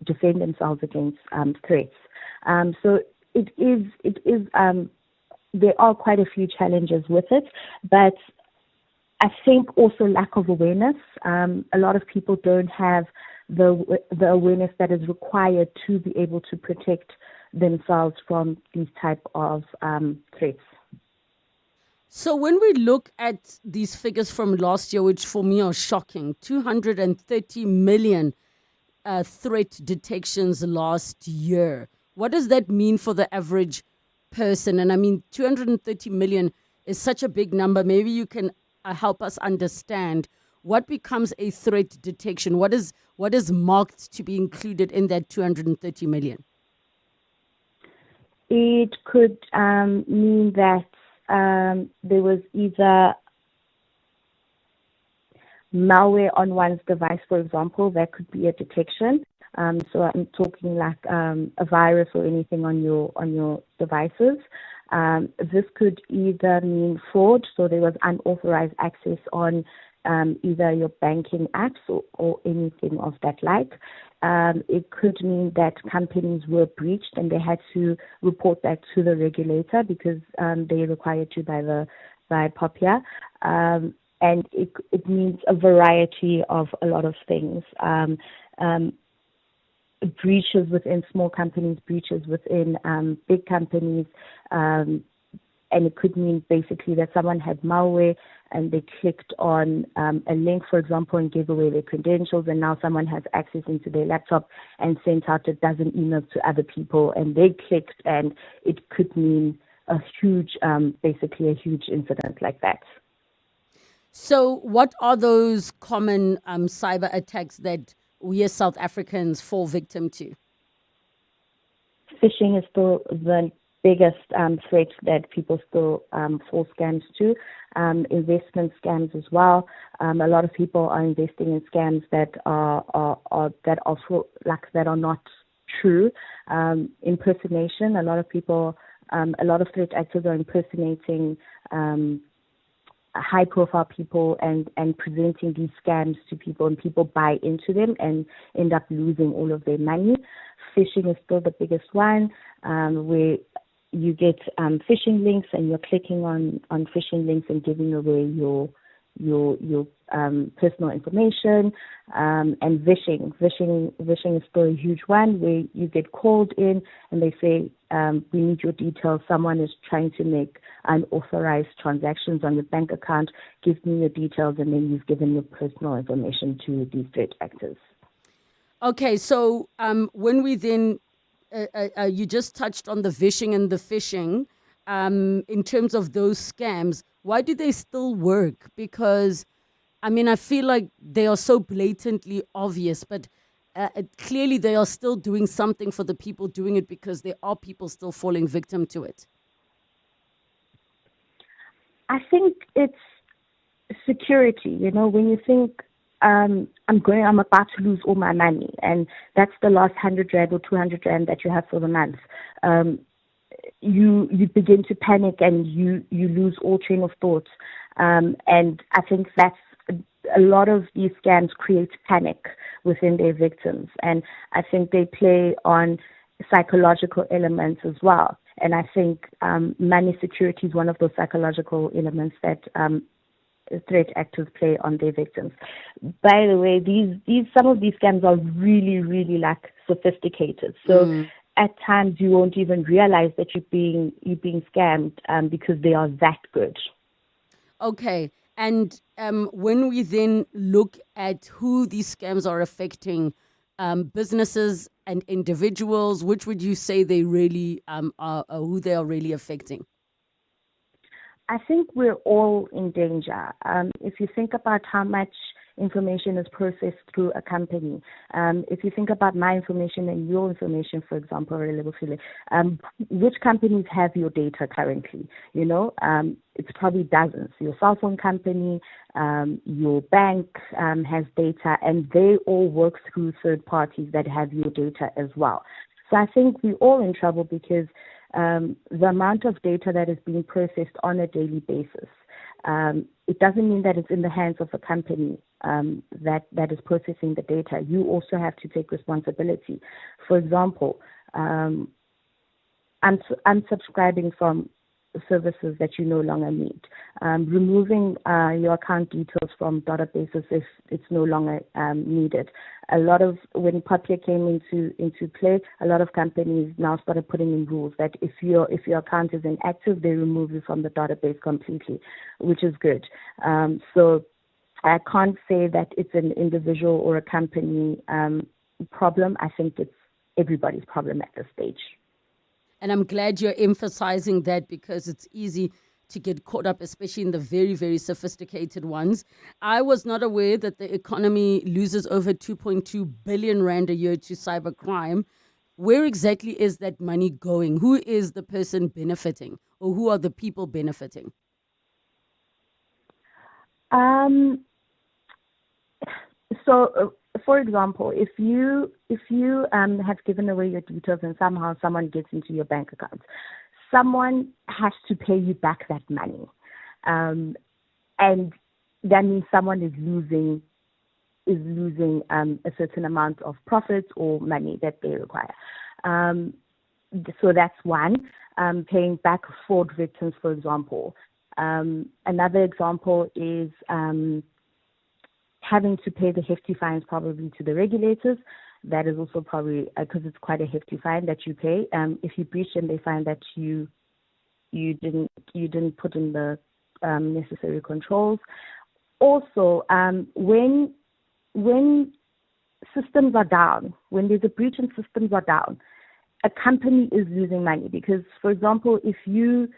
defend themselves against threats. So it is there are quite a few challenges with it, but I think also lack of awareness. A lot of people don't have the awareness that is required to be able to protect themselves from these type of threats. So when we look at these figures from last year, which for me are shocking, 230 million threat detections last year. what does that mean for the average person? And I mean, 230 million is such a big number. Maybe you can help us understand what becomes a threat detection. What is marked to be included in that 230 million? It could mean that there was either malware on one's device, for example. That could be a detection. So I'm talking like a virus or anything on your devices. This could either mean fraud, so there was unauthorized access on either your banking apps or anything of that like. It could mean that companies were breached and they had to report that to the regulator because they're required to by POPIA. And it means a variety of a lot of things. Breaches within small companies, breaches within big companies, and it could mean basically that someone had malware and they clicked on a link, for example, and gave away their credentials, and now someone has access into their laptop and sent out a dozen emails to other people, and they clicked, and it could mean a huge, basically a huge incident like that. So what are those common cyber attacks that we as South Africans fall victim to? Phishing is still the biggest threat that people still fall scams to. Investment scams as well. A lot of people are investing in scams that are not true. Impersonation. A lot of threat actors are impersonating high-profile people and presenting these scams to people, and people buy into them and end up losing all of their money. Phishing is still the biggest one, where you get phishing links and you're clicking on phishing links and giving away your personal information. And vishing is still a huge one, where you get called in and they say, we need your details. Someone is trying to make unauthorized transactions on your bank account. Give me your details, and then you've given your personal information to these threat actors. Okay, so when we then, you just touched on the vishing and the phishing. In terms of those scams, why do they still work? Because, I mean, I feel like they are so blatantly obvious, but clearly they are still doing something for the people doing it, because there are people still falling victim to it. I think it's security. You know, when you think, I'm about to lose all my money, and that's the last 100 Rand or 200 Rand that you have for the month. You begin to panic and you lose all train of thought. And I think that's a lot of these scams create panic within their victims. And I think they play on psychological elements as well. And I think money security is one of those psychological elements that threat actors play on their victims. By the way, some of these scams are really, really like sophisticated. So at times you won't even realize that you're being scammed because they are that good. Okay, and when we then look at who these scams are affecting, businesses and individuals, which would you say they really are who they are really affecting? I think we're all in danger. If you think about how much information is processed through a company, if you think about my information and your information, for example, Relebogile, which companies have your data currently? You know, it's probably dozens. Your cell phone company, your bank has data, and they all work through third parties that have your data as well. So I think we're all in trouble because the amount of data that is being processed on a daily basis, it doesn't mean that it's in the hands of a company that is processing the data. You also have to take responsibility. For example, I'm subscribing from services that you no longer need. Removing your account details from databases if it's no longer needed. A lot of, when POPIA came into play, a lot of companies now started putting in rules that if your account is inactive, they remove you from the database completely, which is good. So I can't say that it's an individual or a company problem. I think it's everybody's problem at this stage. And I'm glad you're emphasizing that because it's easy to get caught up, especially in the very, very sophisticated ones. I was not aware that the economy loses over 2.2 billion rand a year to cybercrime. Where exactly is that money going? Who is the person benefiting, or who are the people benefiting? For example, if you have given away your details and somehow someone gets into your bank account, someone has to pay you back that money, and that means someone is losing a certain amount of profits or money that they require. So that's one. Paying back fraud victims, for example. Another example is having to pay the hefty fines probably to the regulators. That is also probably because it's quite a hefty fine that you pay. If you breach and they find that you didn't put in the necessary controls. Also, when systems are down, when there's a breach and systems are down, a company is losing money because, for example, if you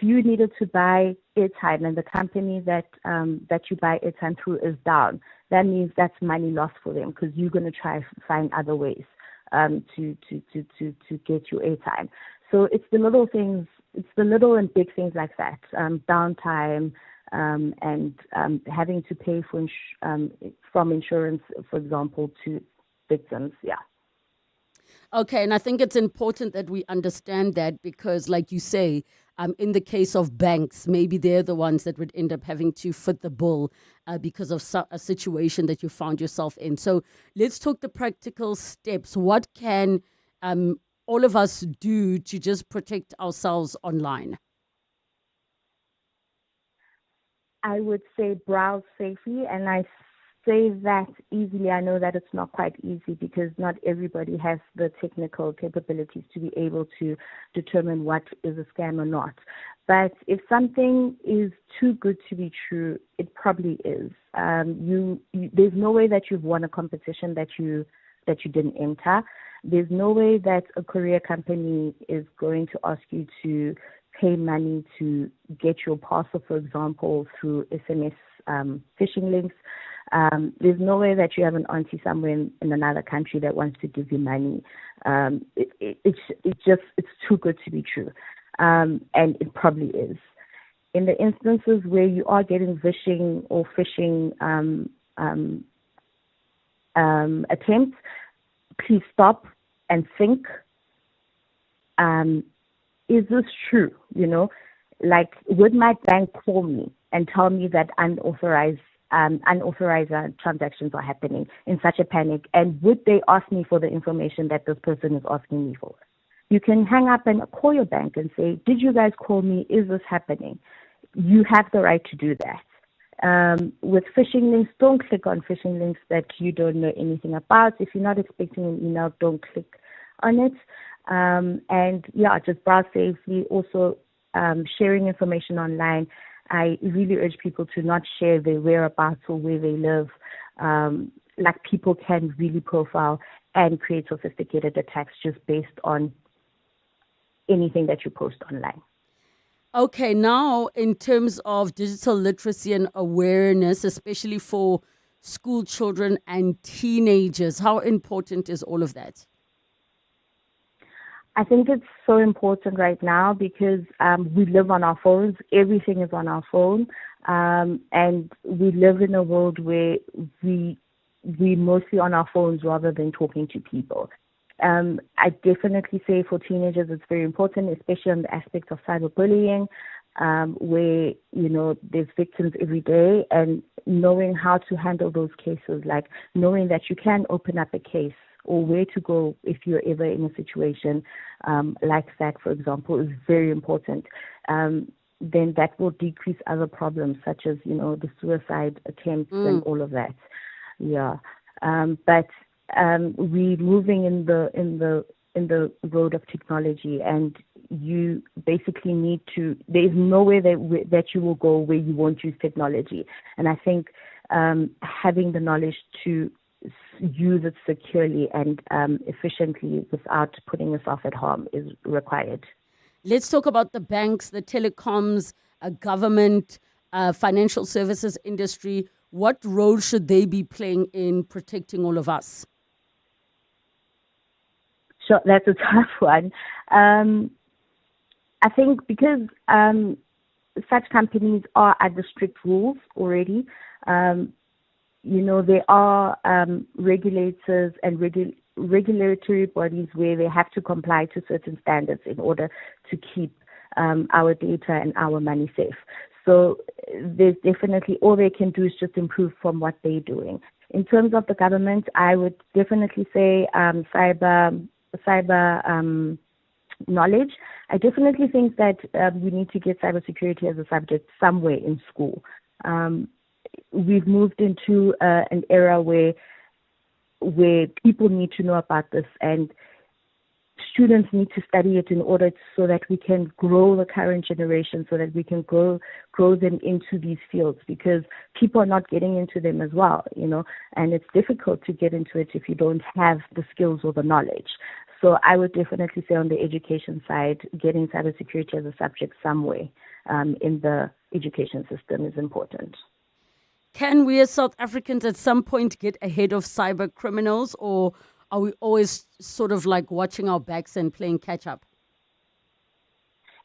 needed to buy airtime and the company that you buy airtime through is down, that means that's money lost for them because you're going to try to find other ways to get your airtime. So it's the little things, it's the little and big things like that, downtime and having to pay for from insurance, for example, to victims. Yeah. Okay, and I think it's important that we understand that because, like you say, in the case of banks, maybe they're the ones that would end up having to foot the bill because of a situation that you found yourself in. So let's talk the practical steps. What can all of us do to just protect ourselves online? I would say browse safely, and I say that easily. I know that it's not quite easy because not everybody has the technical capabilities to be able to determine what is a scam or not. But if something is too good to be true, it probably is. There's no way that you've won a competition that you didn't enter. There's no way that a courier company is going to ask you to pay money to get your parcel, for example, through SMS phishing links. There's no way that you have an auntie somewhere in another country that wants to give you money. It's too good to be true, and it probably is. In the instances where you are getting phishing or phishing attempts, please stop and think. Is this true? Like, would my bank call me and tell me that unauthorized transactions are happening in such a panic? And would they ask me for the information that this person is asking me for? You can hang up and call your bank and say, did you guys call me? Is this happening? You have the right to do that. With phishing links, don't click on phishing links that you don't know anything about. If you're not expecting an email, don't click on it. And yeah, just browse safely. Also, sharing information online. I really urge people to not share their whereabouts or where they live. Like, people can really profile and create sophisticated attacks just based on anything that you post online. Okay, now in terms of digital literacy and awareness, especially for school children and teenagers, how important is all of that? I think it's so important right now because we live on our phones. Everything is on our phone. And we live in a world where we mostly on our phones rather than talking to people. I definitely say for teenagers it's very important, especially on the aspect of cyberbullying, where, there's victims every day, and knowing how to handle those cases, like knowing that you can open up a case or where to go if you're ever in a situation like that, for example, is very important. Then that will decrease other problems such as, the suicide attempts and all of that. Yeah. But we're moving in the road of technology, and you basically need to. There's no way that you will go where you won't use technology. And I think having the knowledge to use it securely and efficiently without putting yourself at harm is required. Let's talk about the banks, the telecoms, government, financial services industry. What role should they be playing in protecting all of us? Sure, that's a tough one. I think because such companies are under strict rules already, there are regulators and regulatory bodies where they have to comply to certain standards in order to keep our data and our money safe. So there's definitely, all they can do is just improve from what they're doing. In terms of the government, I would definitely say cyber knowledge. I definitely think that we need to get cybersecurity as a subject somewhere in school. We've moved into an era where people need to know about this, and students need to study it in order so that we can grow the current generation, so that we can grow them into these fields, because people are not getting into them as well, and it's difficult to get into it if you don't have the skills or the knowledge. So I would definitely say on the education side, getting cybersecurity as a subject somewhere in the education system is important. Can we as South Africans at some point get ahead of cyber criminals, or are we always sort of like watching our backs and playing catch up?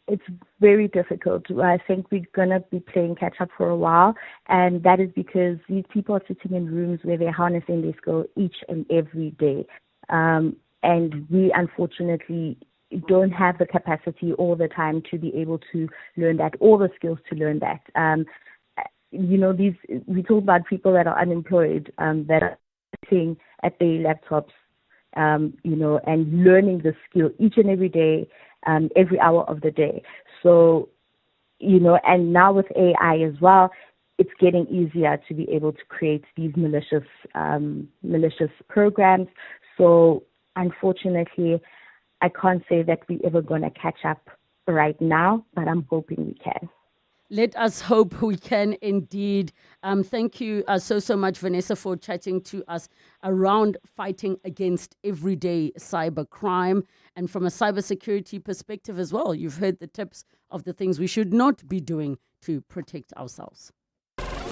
It's very difficult. I think we're going to be playing catch up for a while, and that is because these people are sitting in rooms where they're harnessing their skill each and every day. And we unfortunately don't have the capacity all the time to be able to learn that, all the skills to learn that. We talk about people that are unemployed, that are sitting at their laptops, and learning the skill each and every day, every hour of the day. So, and now with AI as well, it's getting easier to be able to create these malicious programs. So, unfortunately, I can't say that we're ever going to catch up right now, but I'm hoping we can. Let us hope we can indeed. Thank you so much, Vanessa, for chatting to us around fighting against everyday cyber crime. And from a cybersecurity perspective as well, you've heard the tips of the things we should not be doing to protect ourselves.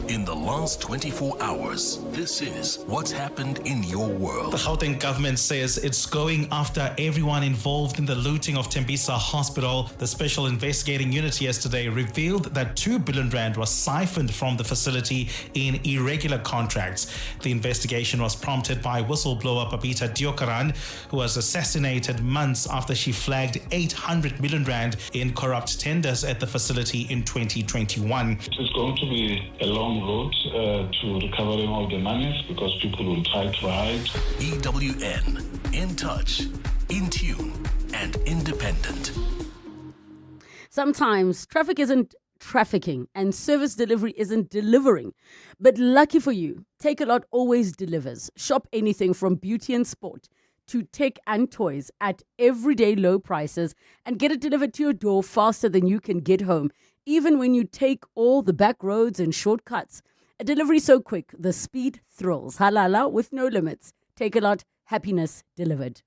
In the last 24 hours, this is what's happened in your world. The Gauteng government says it's going after everyone involved in the looting of Tembisa Hospital. The Special Investigating Unit yesterday revealed that 2 billion rand was siphoned from the facility in irregular contracts. The investigation was prompted by whistleblower Babita Diokaran, who was assassinated months after she flagged 800 million rand in corrupt tenders at the facility in 2021. It is going to be a long road to recovering all the monies, because people will try to hide. EWN, in touch, in tune, and independent. Sometimes traffic isn't trafficking and service delivery isn't delivering. But lucky for you, Take A Lot always delivers. Shop anything from beauty and sport to tech and toys at everyday low prices and get it delivered to your door faster than you can get home. Even when you take all the back roads and shortcuts. A delivery so quick, the speed thrills. Halala with no limits. Take A Lot, happiness delivered.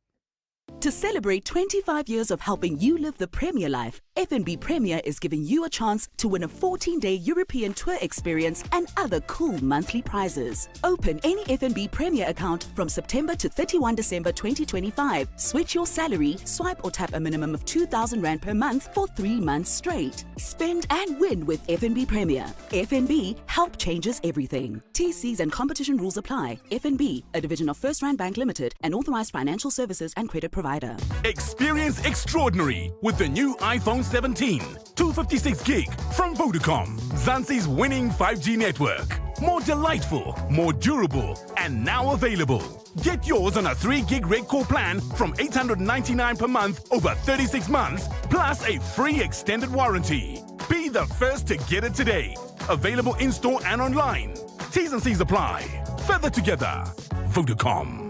To celebrate 25 years of helping you live the Premier life, FNB Premier is giving you a chance to win a 14-day European tour experience and other cool monthly prizes. Open any FNB Premier account from September to 31 December 2025. Switch your salary, swipe or tap a minimum of 2,000 Rand per month for 3 months straight. Spend and win with FNB Premier. FNB, help changes everything. TCs and competition rules apply. FNB, a division of First Rand Bank Limited, an authorized financial services and credit provider. Experience extraordinary with the new iPhone 17, 256 gig from Vodacom, Zanzi's winning 5G network. More delightful, more durable, and now available. Get yours on a 3 gig Red Core plan from 899 per month over 36 months, plus a free extended warranty. Be the first to get it today. Available in-store and online. T's and C's apply. Further together. Vodacom.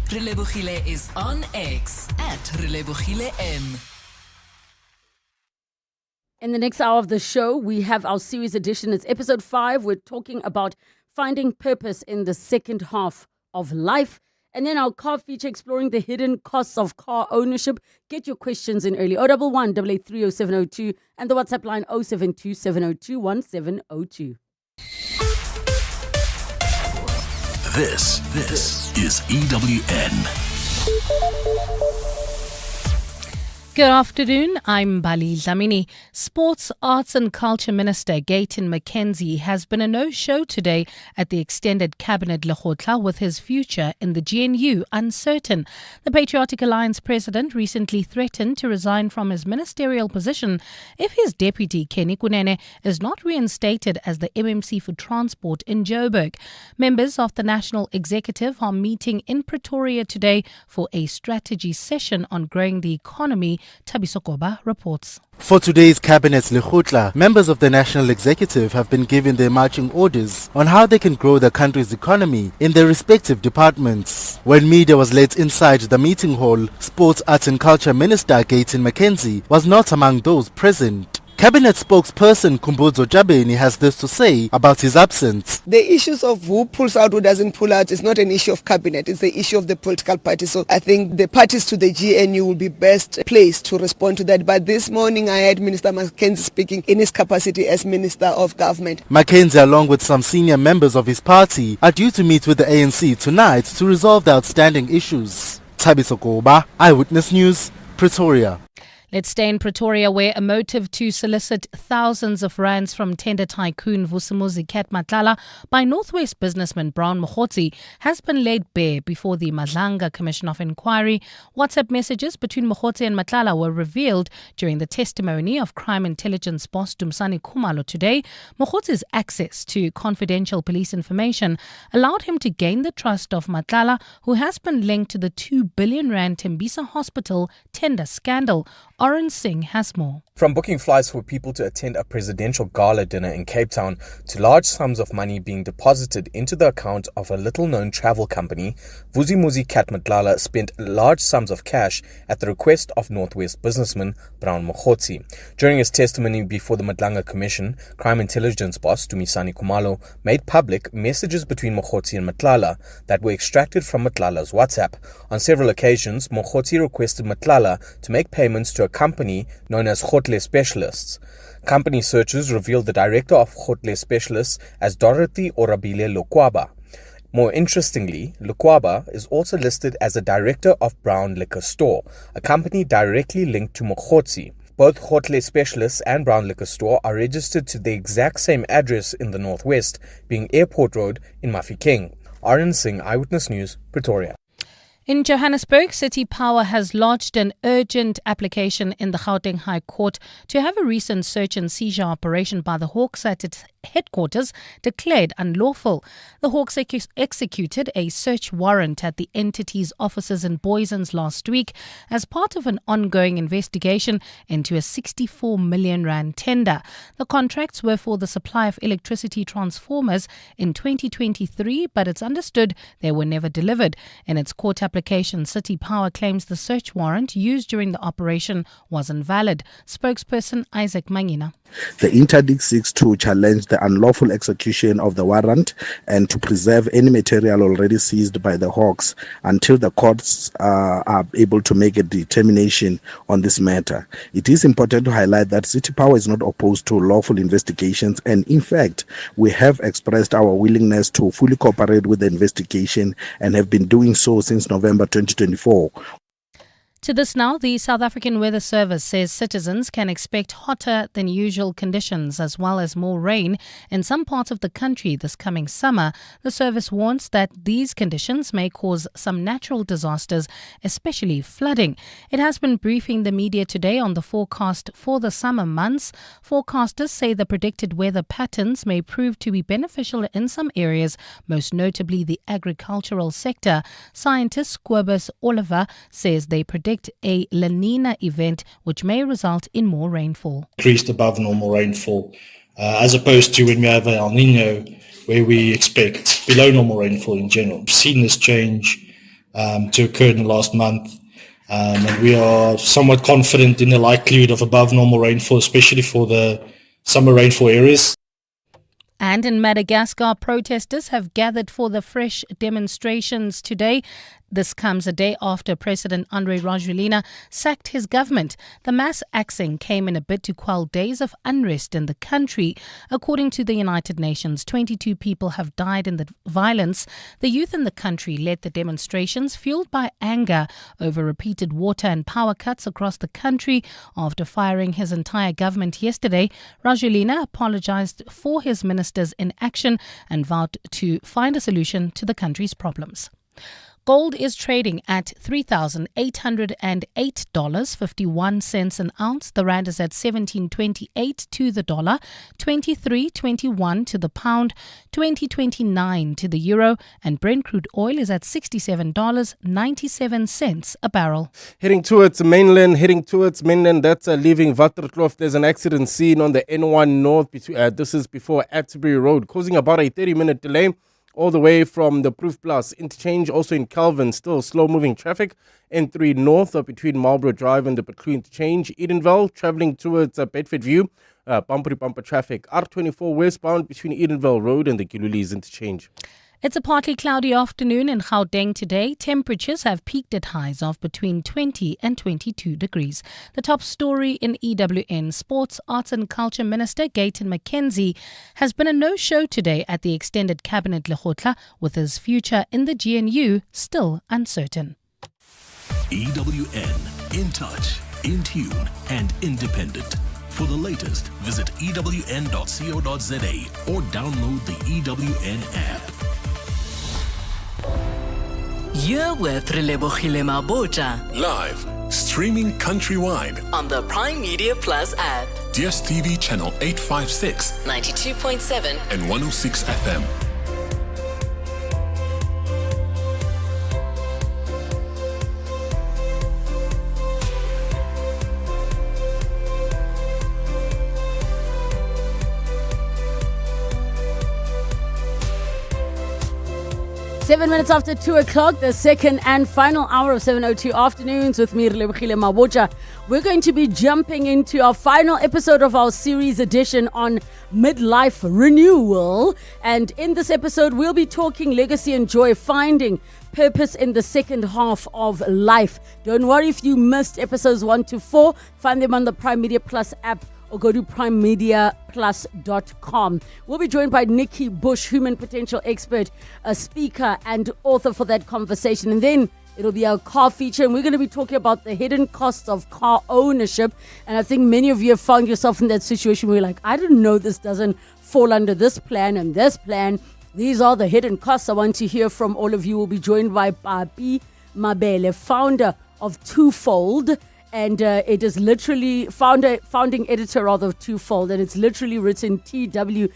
Relebogile is on X at Relebogile M. In the next hour of the show, we have our series edition. It's episode 5. We're talking about finding purpose in the second half of life. And then our car feature exploring the hidden costs of car ownership. Get your questions in early. 011 883 0702 and the WhatsApp line 072 702 1702. This is EWN. Good afternoon, I'm Bali Dlamini. Sports, Arts and Culture Minister Gayton McKenzie has been a no-show today at the extended Cabinet Lekgotla with his future in the GNU uncertain. The Patriotic Alliance president recently threatened to resign from his ministerial position if his deputy Kenny Kunene is not reinstated as the MMC for Transport in Joburg. Members of the National Executive are meeting in Pretoria today for a strategy session on growing the economy. Tabisokoba reports. For today's Cabinet Lekgotla, members of the National Executive have been given their marching orders on how they can grow the country's economy in their respective departments. When media was let inside the meeting hall, Sports, Arts and Culture Minister Gayton McKenzie was not among those present. Cabinet spokesperson Kumbuzo Jabeni has this to say about his absence. The issues of who pulls out, who doesn't pull out is not an issue of cabinet, it's the issue of the political party. So I think the parties to the GNU will be best placed to respond to that. But this morning I heard Minister McKenzie speaking in his capacity as Minister of Government. McKenzie, along with some senior members of his party, are due to meet with the ANC tonight to resolve the outstanding issues. Tabiso Koba, Eyewitness News, Pretoria. Let's stay in Pretoria, where a motive to solicit thousands of rands from tender tycoon Vusimuzi Cat Matlala by Northwest businessman Brown Mabotja has been laid bare before the Madlanga Commission of Inquiry. WhatsApp messages between Mabotja and Matlala were revealed during the testimony of crime intelligence boss Dumisani Khumalo today. Mabotja's access to confidential police information allowed him to gain the trust of Matlala, who has been linked to the 2 billion rand Tembisa Hospital tender scandal. Oren Singh has more. From booking flights for people to attend a presidential gala dinner in Cape Town to large sums of money being deposited into the account of a little-known travel company, Vusimuzi Cat Matlala spent large sums of cash at the request of Northwest businessman Brown Mabotja. During his testimony before the Madlanga Commission, crime intelligence boss Dumisani Khumalo made public messages between Mabotja and Matlala that were extracted from Matlala's WhatsApp. On several occasions, Mabotja requested Matlala to make payments to a company known as Hotle Specialists. Company searches revealed the director of Hotle Specialists as Dorothy Orabile Lokwaba. More interestingly, Lokwaba is also listed as a director of Brown Liquor Store, a company directly linked to Mabotja. Both Hotle Specialists and Brown Liquor Store are registered to the exact same address in the Northwest, being Airport Road in Mafikeng. Aryan Singh, Eyewitness News, Pretoria. In Johannesburg, City Power has lodged an urgent application in the Gauteng High Court to have a recent search and seizure operation by the Hawks at its headquarters declared unlawful. The Hawks executed a search warrant at the entity's offices in Boysons last week as part of an ongoing investigation into a 64 million rand tender. The contracts were for the supply of electricity transformers in 2023, but it's understood they were never delivered. In its court application, City Power claims the search warrant used during the operation was invalid. Spokesperson Isaac Mangina. The interdict seeks to challenge the unlawful execution of the warrant and to preserve any material already seized by the Hawks until the courts are able to make a determination on this matter. It is important to highlight that City Power is not opposed to lawful investigations, and in fact, we have expressed our willingness to fully cooperate with the investigation and have been doing so since November 2024. To this now, the South African Weather Service says citizens can expect hotter than usual conditions as well as more rain in some parts of the country this coming summer. The service warns that these conditions may cause some natural disasters, especially flooding. It has been briefing the media today on the forecast for the summer months. Forecasters say the predicted weather patterns may prove to be beneficial in some areas, most notably the agricultural sector. Scientist Kobus Oliver says they predict a La Nina event which may result in more rainfall. Increased above normal rainfall, as opposed to when we have an El Nino where we expect below normal rainfall in general. We've seen this change to occur in the last month, and we are somewhat confident in the likelihood of above normal rainfall, especially for the summer rainfall areas. And in Madagascar, protesters have gathered for the fresh demonstrations today. This comes a day after President Andry Rajoelina sacked his government. The mass axing came in a bid to quell days of unrest in the country. According to the United Nations, 22 people have died in the violence. The youth in the country led the demonstrations, fueled by anger over repeated water and power cuts across the country. After firing his entire government yesterday, Rajoelina apologized for his minister's inaction and vowed to find a solution to the country's problems. Gold is trading at $3,808.51 an ounce. The rand is at 17.28 to the dollar, 23.21 to the pound, 20.29 to the euro, and Brent crude oil is at $67.97 a barrel. Heading towards mainland, that's leaving Waterkloof. There's an accident scene on the N1 North. This is before Atterbury Road, causing about a 30-minute delay. All the way from the Proof Plus interchange, also in Calvin, still slow-moving traffic. N3 North between Marlborough Drive and the Between interchange. Edenville, travelling towards Bedford View, bumper traffic. R24 westbound between Edenville Road and the Gilulis interchange. It's a partly cloudy afternoon in Gauteng today. Temperatures have peaked at highs of between 20 and 22 degrees. The top story in EWN Sports, Arts and Culture Minister Gayton McKenzie has been a no-show today at the extended cabinet Lekgotla, with his future in the GNU still uncertain. EWN, in touch, in tune and independent. For the latest, visit ewn.co.za or download the EWN app. You're with Relebogile Mabotja Live, streaming countrywide on the Prime Media Plus app. DSTV channel 856, 92.7 and 106 FM. 7 minutes after 2 o'clock, the second and final hour of 7:02 afternoons with me, Relebogile Mabotja. We're going to be jumping into our final episode of our series edition on midlife renewal. And in this episode, we'll be talking legacy and joy, finding purpose in the second half of life. Don't worry if you missed episodes 1 to 4. Find them on the Prime Media Plus app, or go to primemediaplus.com. We'll be joined by Nikki Bush, human potential expert, a speaker and author for that conversation. And then it'll be our car feature, and we're going to be talking about the hidden costs of car ownership. And I think many of you have found yourself in that situation where you're like, I didn't know this doesn't fall under this plan and this plan. These are the hidden costs. I want to hear from all of you. We'll be joined by Papi Mabele, founder of Twofold. And it is literally founding editor of Twofold, and it's literally written twfld.com,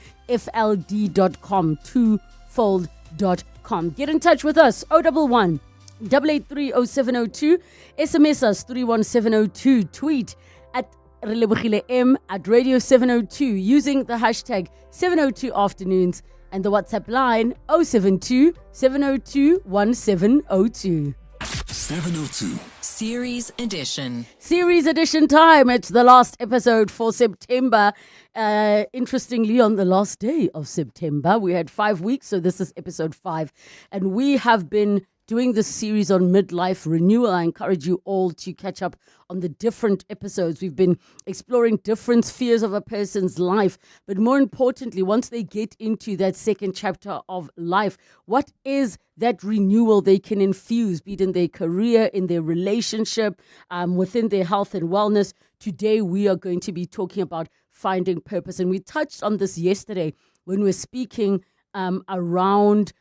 twofold.com. Get in touch with us, 011 883 0702, SMS us 31702, tweet at Relebogile M at Radio 702 using the hashtag 702 afternoons, and the WhatsApp line 072 702 1702. 702. Series Edition. Series Edition time. It's the last episode for September. Interestingly, on the last day of September, we had 5 weeks, so this is episode 5. And we have been doing this series on midlife renewal. I encourage you all to catch up on the different episodes. We've been exploring different spheres of a person's life, but more importantly, once they get into that second chapter of life, what is that renewal they can infuse, be it in their career, in their relationship, within their health and wellness? Today, we are going to be talking about finding purpose. And we touched on this yesterday when we were speaking around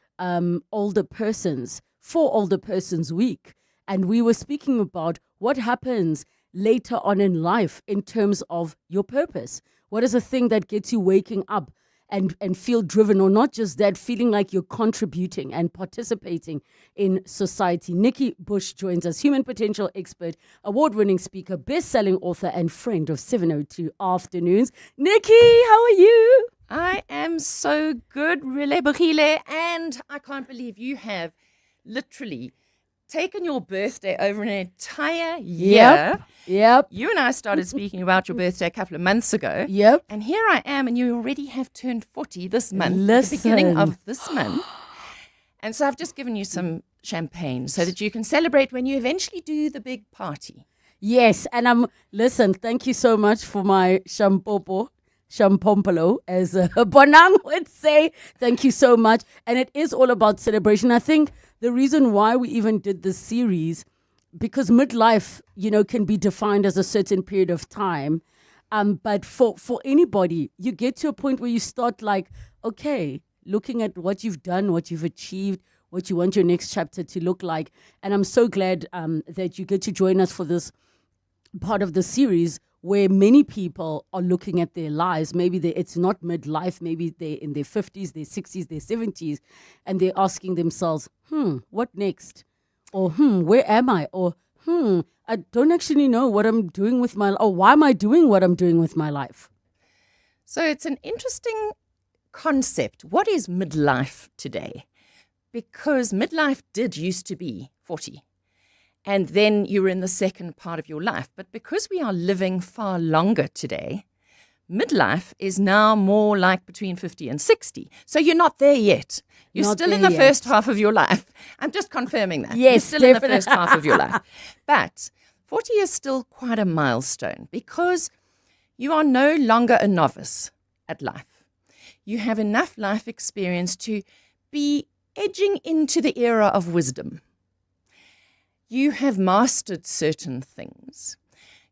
older persons, for Older Persons Week. And we were speaking about what happens later on in life in terms of your purpose. What is the thing that gets you waking up and feel driven, or not just that, feeling like you're contributing and participating in society? Nikki Bush joins us, human potential expert, award-winning speaker, best-selling author, and friend of 702 Afternoons. Nikki, how are you? I am so good, Relebogile, and I can't believe you have literally taken your birthday over an entire year. Yep. You and I started speaking about your birthday a couple of months ago. Yep. And here I am, and you already have turned 40 this month, at the beginning of this month. And so I've just given you some champagne so that you can celebrate when you eventually do the big party. Yes, and listen, thank you so much for my champompolo, as Bonang would say. Thank you so much. And it is all about celebration. I think the reason why we even did this series, because midlife, can be defined as a certain period of time. But for anybody, you get to a point where you start like, okay, looking at what you've done, what you've achieved, what you want your next chapter to look like. And I'm so glad that you get to join us for this part of the series where many people are looking at their lives. Maybe it's not midlife, maybe they're in their 50s, their 60s, their 70s, and they're asking themselves, what next? Or, where am I? Or, I don't actually know what I'm doing with my life. Or why am I doing what I'm doing with my life? So it's an interesting concept. What is midlife today? Because midlife used to be 40. And then you were in the second part of your life. But because we are living far longer today, midlife is now more like between 50 and 60. So you're not there yet. You're Not still in there the yet. first half of your life. I'm just confirming that. Yes, you're still in the definitely. first half of your life. But 40 is still quite a milestone because you are no longer a novice at life. You have enough life experience to be edging into the era of wisdom. You have mastered certain things.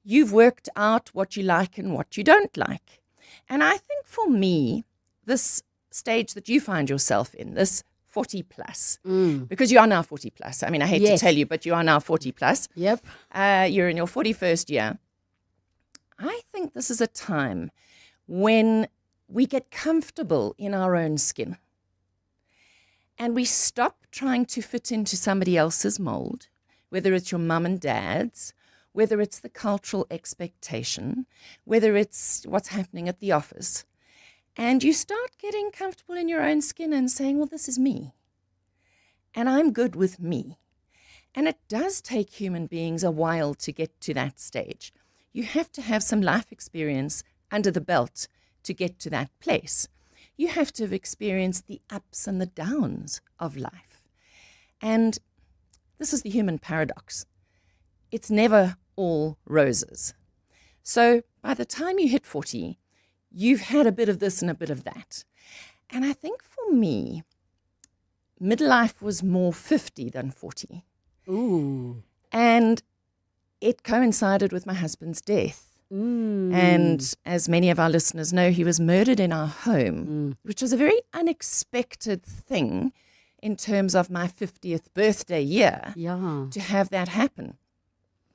You've worked out what you like and what you don't like. And I think for me, this stage that you find yourself in, this 40 plus, because you are now 40 plus. I mean, I hate to Yes. tell you, but you are now 40 plus. Yep. You're in your 41st year. I think this is a time when we get comfortable in our own skin and we stop trying to fit into somebody else's mold, whether it's your mum and dad's, whether it's the cultural expectation, whether it's what's happening at the office. And you start getting comfortable in your own skin and saying, well, this is me. And I'm good with me. And it does take human beings a while to get to that stage. You have to have some life experience under the belt to get to that place. You have to have experienced the ups and the downs of life. And this is the human paradox. It's never all roses. So by the time you hit 40, you've had a bit of this and a bit of that. And I think for me, midlife was more 50 than 40. Ooh. And it coincided with my husband's death. And as many of our listeners know, he was murdered in our home, which was a very unexpected thing in terms of my 50th birthday year to have that happen.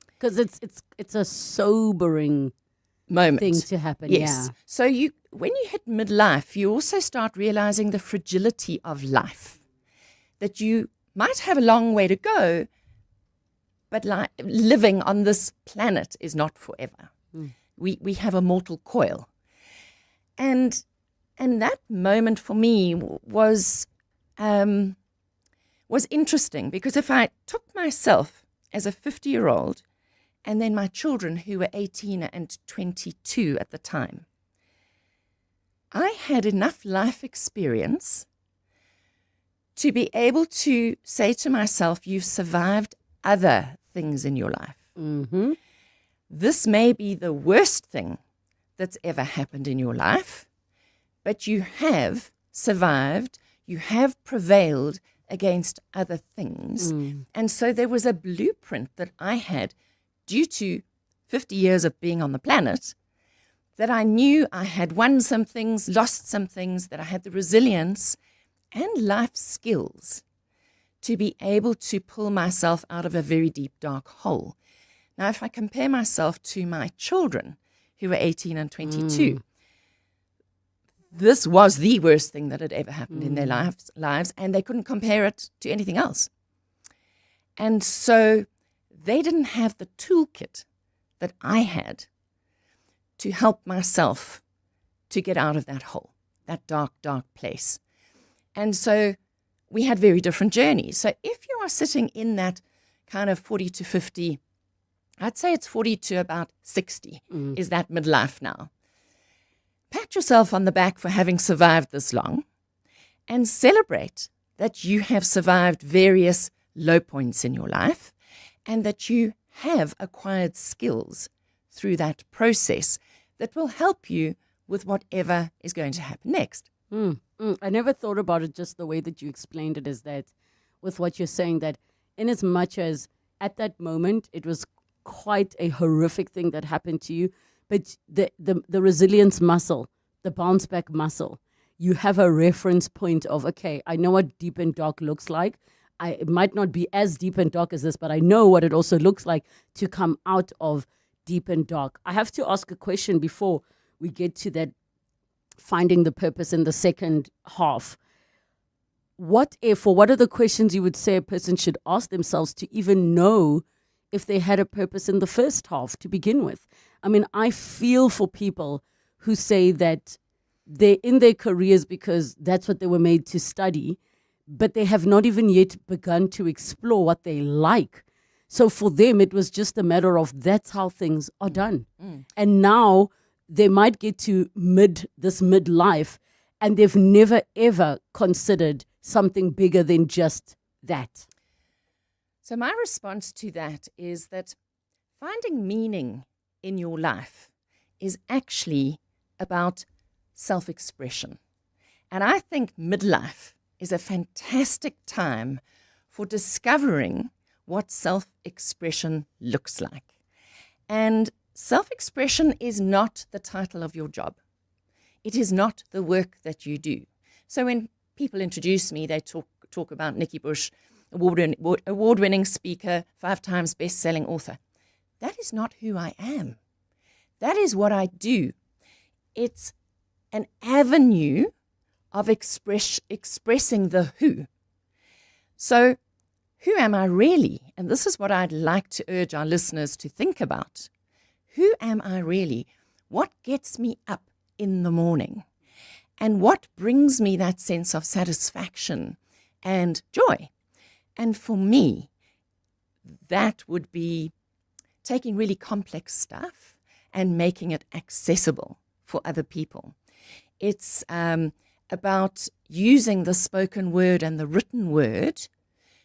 Because it's a sobering moment thing to happen. Yes. Yeah. So when you hit midlife, you also start realizing the fragility of life, that you might have a long way to go, but living on this planet is not forever. We have a mortal coil. And that moment for me was interesting, because if I took myself as a 50-year-old and then my children who were 18 and 22 at the time, I had enough life experience to be able to say to myself, you've survived other things in your life. Mm-hmm. This may be the worst thing that's ever happened in your life, but you have survived, you have prevailed against other things. And so there was a blueprint that I had due to 50 years of being on the planet, that I knew I had won some things, lost some things, that I had the resilience and life skills to be able to pull myself out of a very deep, dark hole. Now, if I compare myself to my children who were 18 and 22, this was the worst thing that had ever happened in their lives, and they couldn't compare it to anything else. And so they didn't have the toolkit that I had to help myself to get out of that hole, that dark, dark place. And so we had very different journeys. So if you are sitting in that kind of 40 to 50. I'd say it's 40 to about 60 is that midlife now. Pat yourself on the back for having survived this long and celebrate that you have survived various low points in your life and that you have acquired skills through that process that will help you with whatever is going to happen next. I never thought about it just the way that you explained it, is that with what you're saying, that in as much as at that moment it was quite a horrific thing that happened to you, but the resilience muscle, the bounce back muscle, you have a reference point of, okay, I know what deep and dark looks like. It might not be as deep and dark as this, but I know what it also looks like to come out of deep and dark. I have to ask a question before we get to that finding the purpose in the second half. What are the questions you would say a person should ask themselves to even know if they had a purpose in the first half to begin with? I mean, I feel for people who say that they're in their careers because that's what they were made to study, but they have not even yet begun to explore what they like. So for them, it was just a matter of that's how things are done. And now they might get to midlife and they've never ever considered something bigger than just that. So my response to that is that finding meaning in your life is actually about self-expression. And I think midlife is a fantastic time for discovering what self-expression looks like. And self-expression is not the title of your job. It is not the work that you do. So when people introduce me, they talk about Nikki Bush, award-winning speaker, 5 times best-selling author. That is not who I am. That is what I do. It's an avenue of expressing the who. So who am I really? And this is what I'd like to urge our listeners to think about. Who am I really? What gets me up in the morning? And what brings me that sense of satisfaction and joy? And for me, that would be taking really complex stuff and making it accessible for other people. It's about using the spoken word and the written word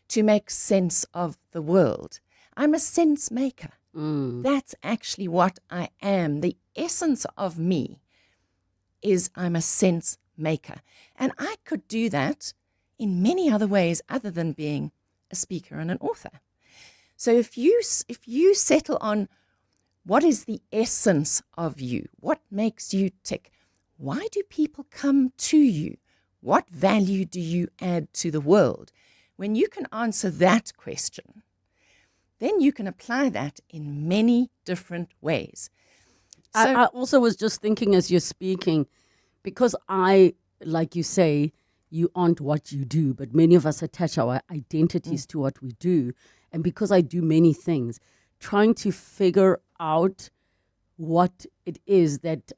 to make sense of the world. I'm a sense maker. That's actually what I am. The essence of me is I'm a sense maker. And I could do that in many other ways other than being a speaker and an author. So if you settle on what is the essence of you, what makes you tick, why do people come to you? What value do you add to the world? When you can answer that question, then you can apply that in many different ways. So, I also was just thinking as you're speaking, because like you say, you aren't what you do, but many of us attach our identities to what we do. And because I do many things, trying to figure out what it is that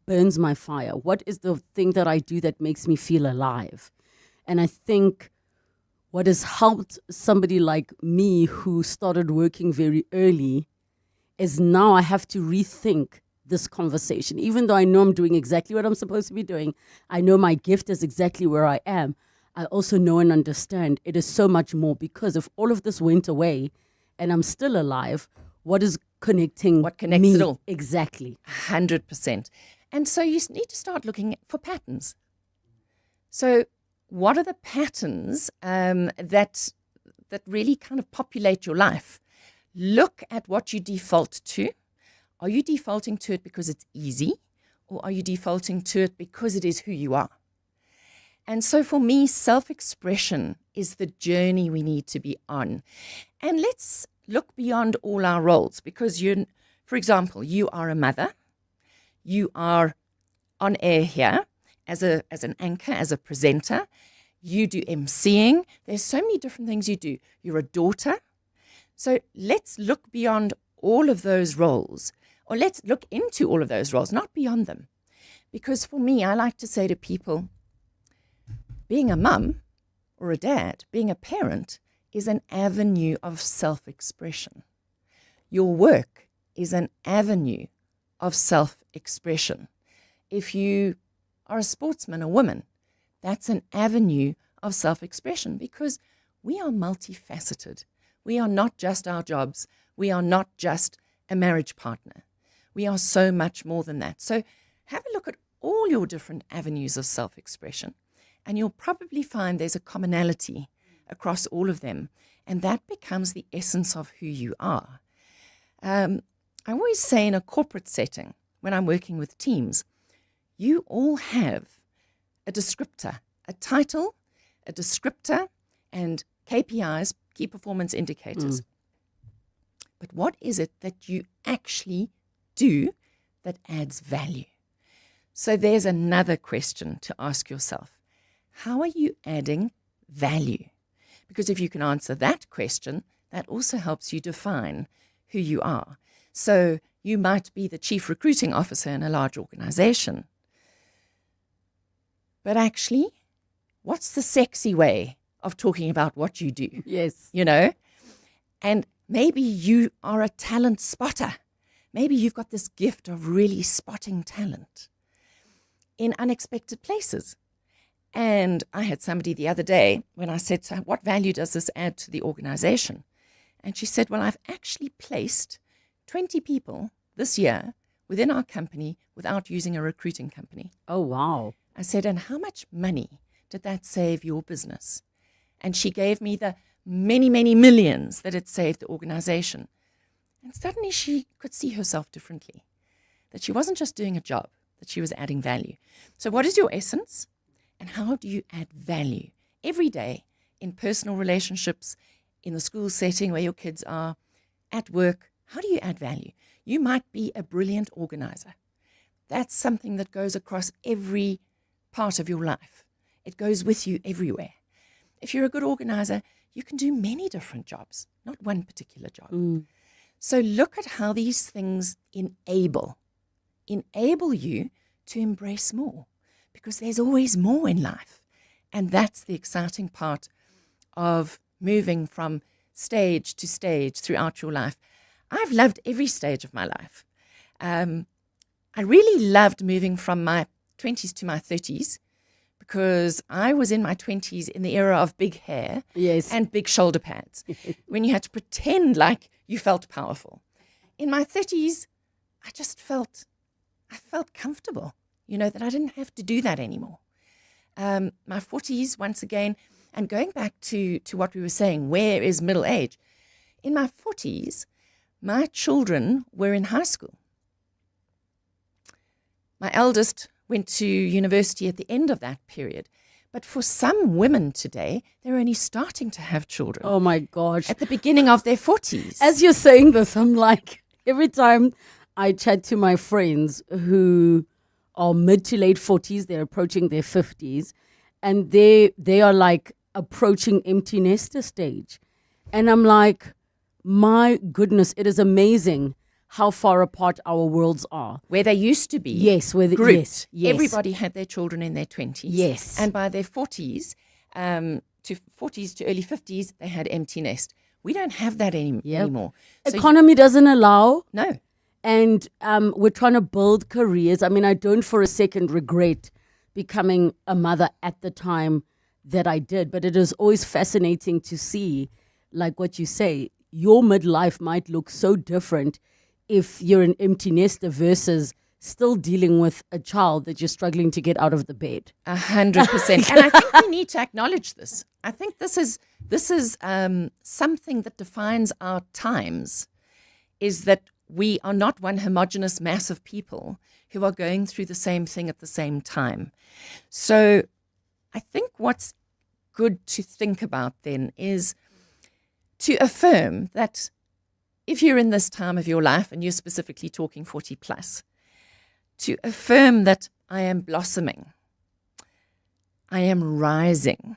burns my fire. What is the thing that I do that makes me feel alive? And I think what has helped somebody like me who started working very early is now I have to rethink this conversation. Even though I know I'm doing exactly what I'm supposed to be doing, I know my gift is exactly where I am, I also know and understand it is so much more, because if all of this went away and I'm still alive, what is connecting what connects me? it all? Exactly. 100%. And so you need to start looking for patterns. So what are the patterns that really kind of populate your life? Look at what you default to. Are you defaulting to it because it's easy, or are you defaulting to it because it is who you are? And so for me, self-expression is the journey we need to be on. And let's look beyond all our roles, because for example, you are a mother. You are on air here as an anchor, as a presenter. You do emceeing. There's so many different things you do. You're a daughter. So let's look beyond all of those roles, or let's look into all of those roles, not beyond them. Because for me, I like to say to people, being a mum or a dad, being a parent is an avenue of self-expression. Your work is an avenue of self-expression. If you are a sportsman, a woman, that's an avenue of self-expression because we are multifaceted. We are not just our jobs. We are not just a marriage partner. We are so much more than that. So have a look at all your different avenues of self-expression, and you'll probably find there's a commonality across all of them, and that becomes the essence of who you are. I always say in a corporate setting, when I'm working with teams, you all have a descriptor, a title, a descriptor, and KPIs, key performance indicators. But what is it that you actually do that adds value? So there's another question to ask yourself. How are you adding value? Because if you can answer that question, that also helps you define who you are. So you might be the chief recruiting officer in a large organization. But actually, what's the sexy way of talking about what you do? Yes. You know? And maybe you are a talent spotter. Maybe you've got this gift of really spotting talent in unexpected places. And I had somebody the other day when I said, so what value does this add to the organization? And she said, well, I've actually placed 20 people this year within our company without using a recruiting company. Oh, wow. I said, and how much money did that save your business? And she gave me the many, many millions that it saved the organization. And suddenly she could see herself differently, that she wasn't just doing a job, that she was adding value. So what is your essence? And how do you add value every day in personal relationships, in the school setting where your kids are, at work? How do you add value? You might be a brilliant organizer. That's something that goes across every part of your life. It goes with you everywhere. If you're a good organizer, you can do many different jobs, not one particular job. So look at how these things enable you to embrace more, because there's always more in life. And that's the exciting part of moving from stage to stage throughout your life. I've loved every stage of my life. I really loved moving from my 20s to my 30s because I was in my 20s in the era of big hair and big shoulder pads, when you had to pretend like you felt powerful. In my 30s, I felt comfortable, that I didn't have to do that anymore. My 40s, once again, and going back to what we were saying, where is middle age? In my 40s, my children were in high school. My eldest went to university at the end of that period. But for some women today, they're only starting to have children. Oh, my gosh. At the beginning of their 40s. As you're saying this, I'm like, every time I chat to my friends who are mid to late 40s, they're approaching their 50s, and they are like approaching empty nester stage. And I'm like, my goodness, it is amazing how far apart our worlds are. Where they used to be. Yes. Yes. Everybody had their children in their 20s. Yes. And by their 40s to early 50s, they had empty nest. We don't have that anymore. So economy doesn't allow. No. And we're trying to build careers. I mean, I don't for a second regret becoming a mother at the time that I did, but it is always fascinating to see, like what you say, your midlife might look so different if you're an empty nester versus still dealing with a child that you're struggling to get out of the bed. 100%. And I think we need to acknowledge this. I think this is something that defines our times, is that we are not one homogenous mass of people who are going through the same thing at the same time. So I think what's good to think about then is to affirm that if you're in this time of your life, and you're specifically talking 40 plus, to affirm that I am blossoming, I am rising,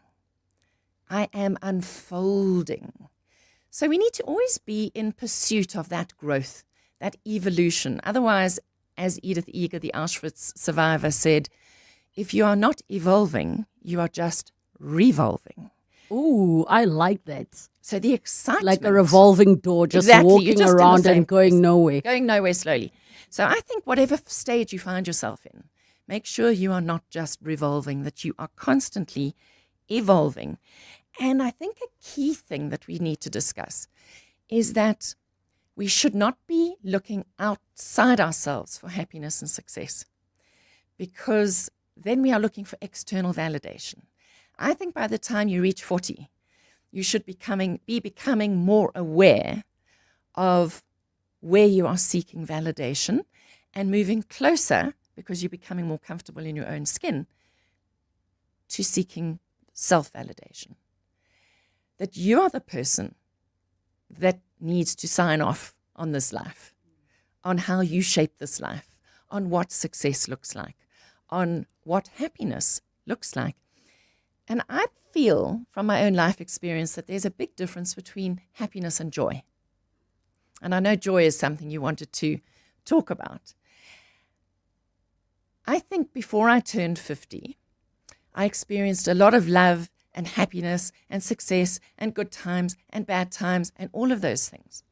I am unfolding. So we need to always be in pursuit of that growth, that evolution. Otherwise, as Edith Eger, the Auschwitz survivor, said, if you are not evolving, you are just revolving. Ooh, I like that. So the excitement. Like a revolving door, just Exactly, you're walking just in the around same and going nowhere. Going nowhere slowly. So I think whatever stage you find yourself in, make sure you are not just revolving, that you are constantly evolving. And I think a key thing that we need to discuss is that we should not be looking outside ourselves for happiness and success, because then we are looking for external validation. I think by the time you reach 40, you should be becoming more aware of where you are seeking validation and moving closer, because you're becoming more comfortable in your own skin, to seeking self-validation. That you are the person that needs to sign off on this life, on how you shape this life, on what success looks like, on what happiness looks like. And I feel from my own life experience that there's a big difference between happiness and joy. And I know joy is something you wanted to talk about. I think before I turned 50, I experienced a lot of love and happiness and success and good times and bad times and all of those things.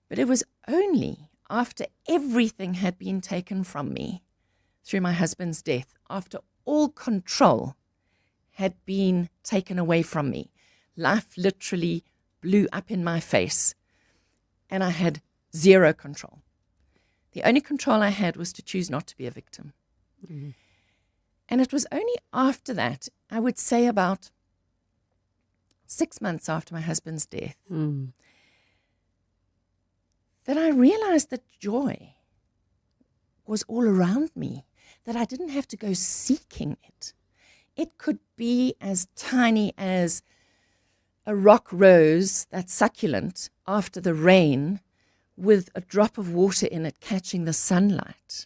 But it was only after everything had been taken from me through my husband's death, after all control had been taken away from me, life literally blew up in my face, and I had zero control. The only control I had was to choose not to be a victim. Mm-hmm. And it was only after that, I would say about 6 months after my husband's death, that I realized that joy was all around me, that I didn't have to go seeking it. It could be as tiny as a rock rose that's succulent after the rain with a drop of water in it catching the sunlight.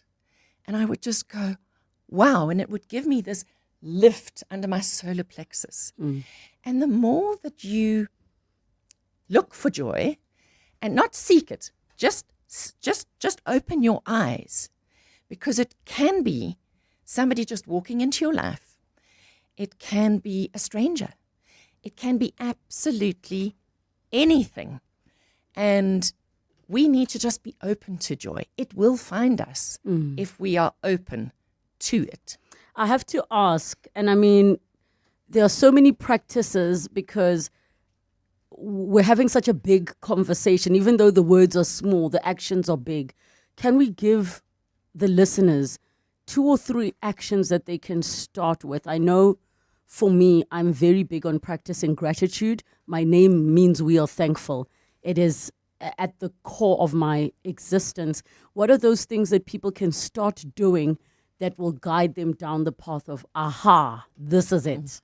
And I would just go, wow, and it would give me this lift under my solar plexus. And the more that you look for joy and not seek it, just open your eyes, because it can be somebody just walking into your life. It can be a stranger. It can be absolutely anything. And we need to just be open to joy. It will find us if we are open to it. I have to ask, and I mean, there are so many practices, because we're having such a big conversation. Even though the words are small, the actions are big. Can we give the listeners 2 or 3 actions that they can start with? I know for me, I'm very big on practicing gratitude. My name means we are thankful. It is at the core of my existence. What are those things that people can start doing that will guide them down the path of, aha, this is it?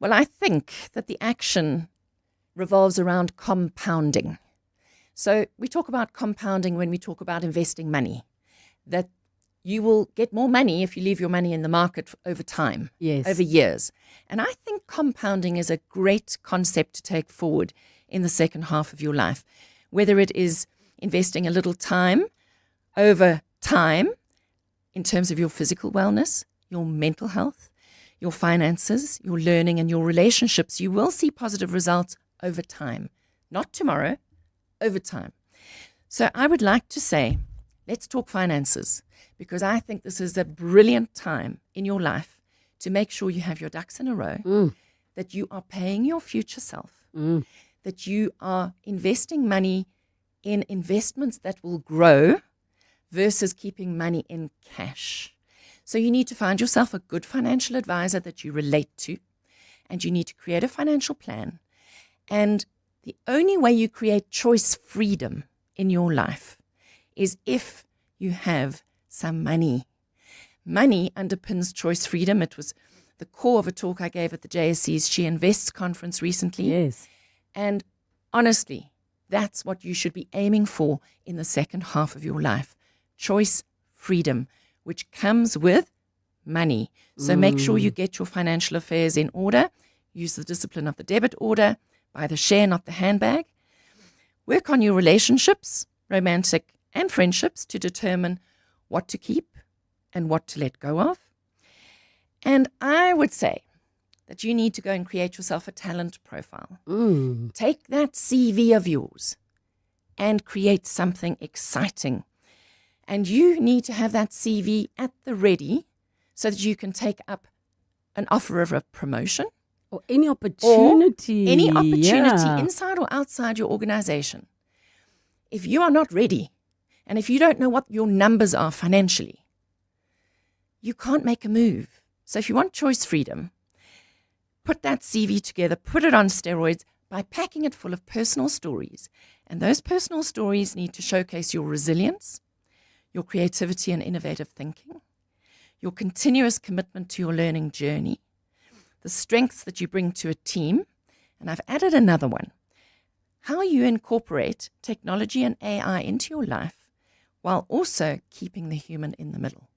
Well, I think that the action revolves around compounding. So we talk about compounding when we talk about investing money, that you will get more money if you leave your money in the market over time, over years. And I think compounding is a great concept to take forward in the second half of your life, whether it is investing a little time over time in terms of your physical wellness, your mental health, your finances, your learning, and your relationships. You will see positive results over time, not tomorrow, over time. So I would like to say, let's talk finances, because I think this is a brilliant time in your life to make sure you have your ducks in a row, that you are paying your future self, that you are investing money in investments that will grow versus keeping money in cash. So you need to find yourself a good financial advisor that you relate to, and you need to create a financial plan. And the only way you create choice freedom in your life is if you have some money. Money underpins choice freedom. It was the core of a talk I gave at the JSC's She Invests conference recently. Yes. And honestly, that's what you should be aiming for in the second half of your life. Choice freedom, which comes with money. So make sure you get your financial affairs in order. Use the discipline of the debit order. Buy the share, not the handbag. Work on your relationships, romantic and friendships, to determine what to keep and what to let go of. And I would say that you need to go and create yourself a talent profile. Take that CV of yours and create something exciting. And you need to have that CV at the ready so that you can take up an offer of a promotion. Or any opportunity. Inside or outside your organization. If you are not ready, and if you don't know what your numbers are financially, you can't make a move. So if you want choice freedom, put that CV together, put it on steroids by packing it full of personal stories. And those personal stories need to showcase your resilience, your creativity and innovative thinking, your continuous commitment to your learning journey, the strengths that you bring to a team. And I've added another one, how you incorporate technology and AI into your life while also keeping the human in the middle.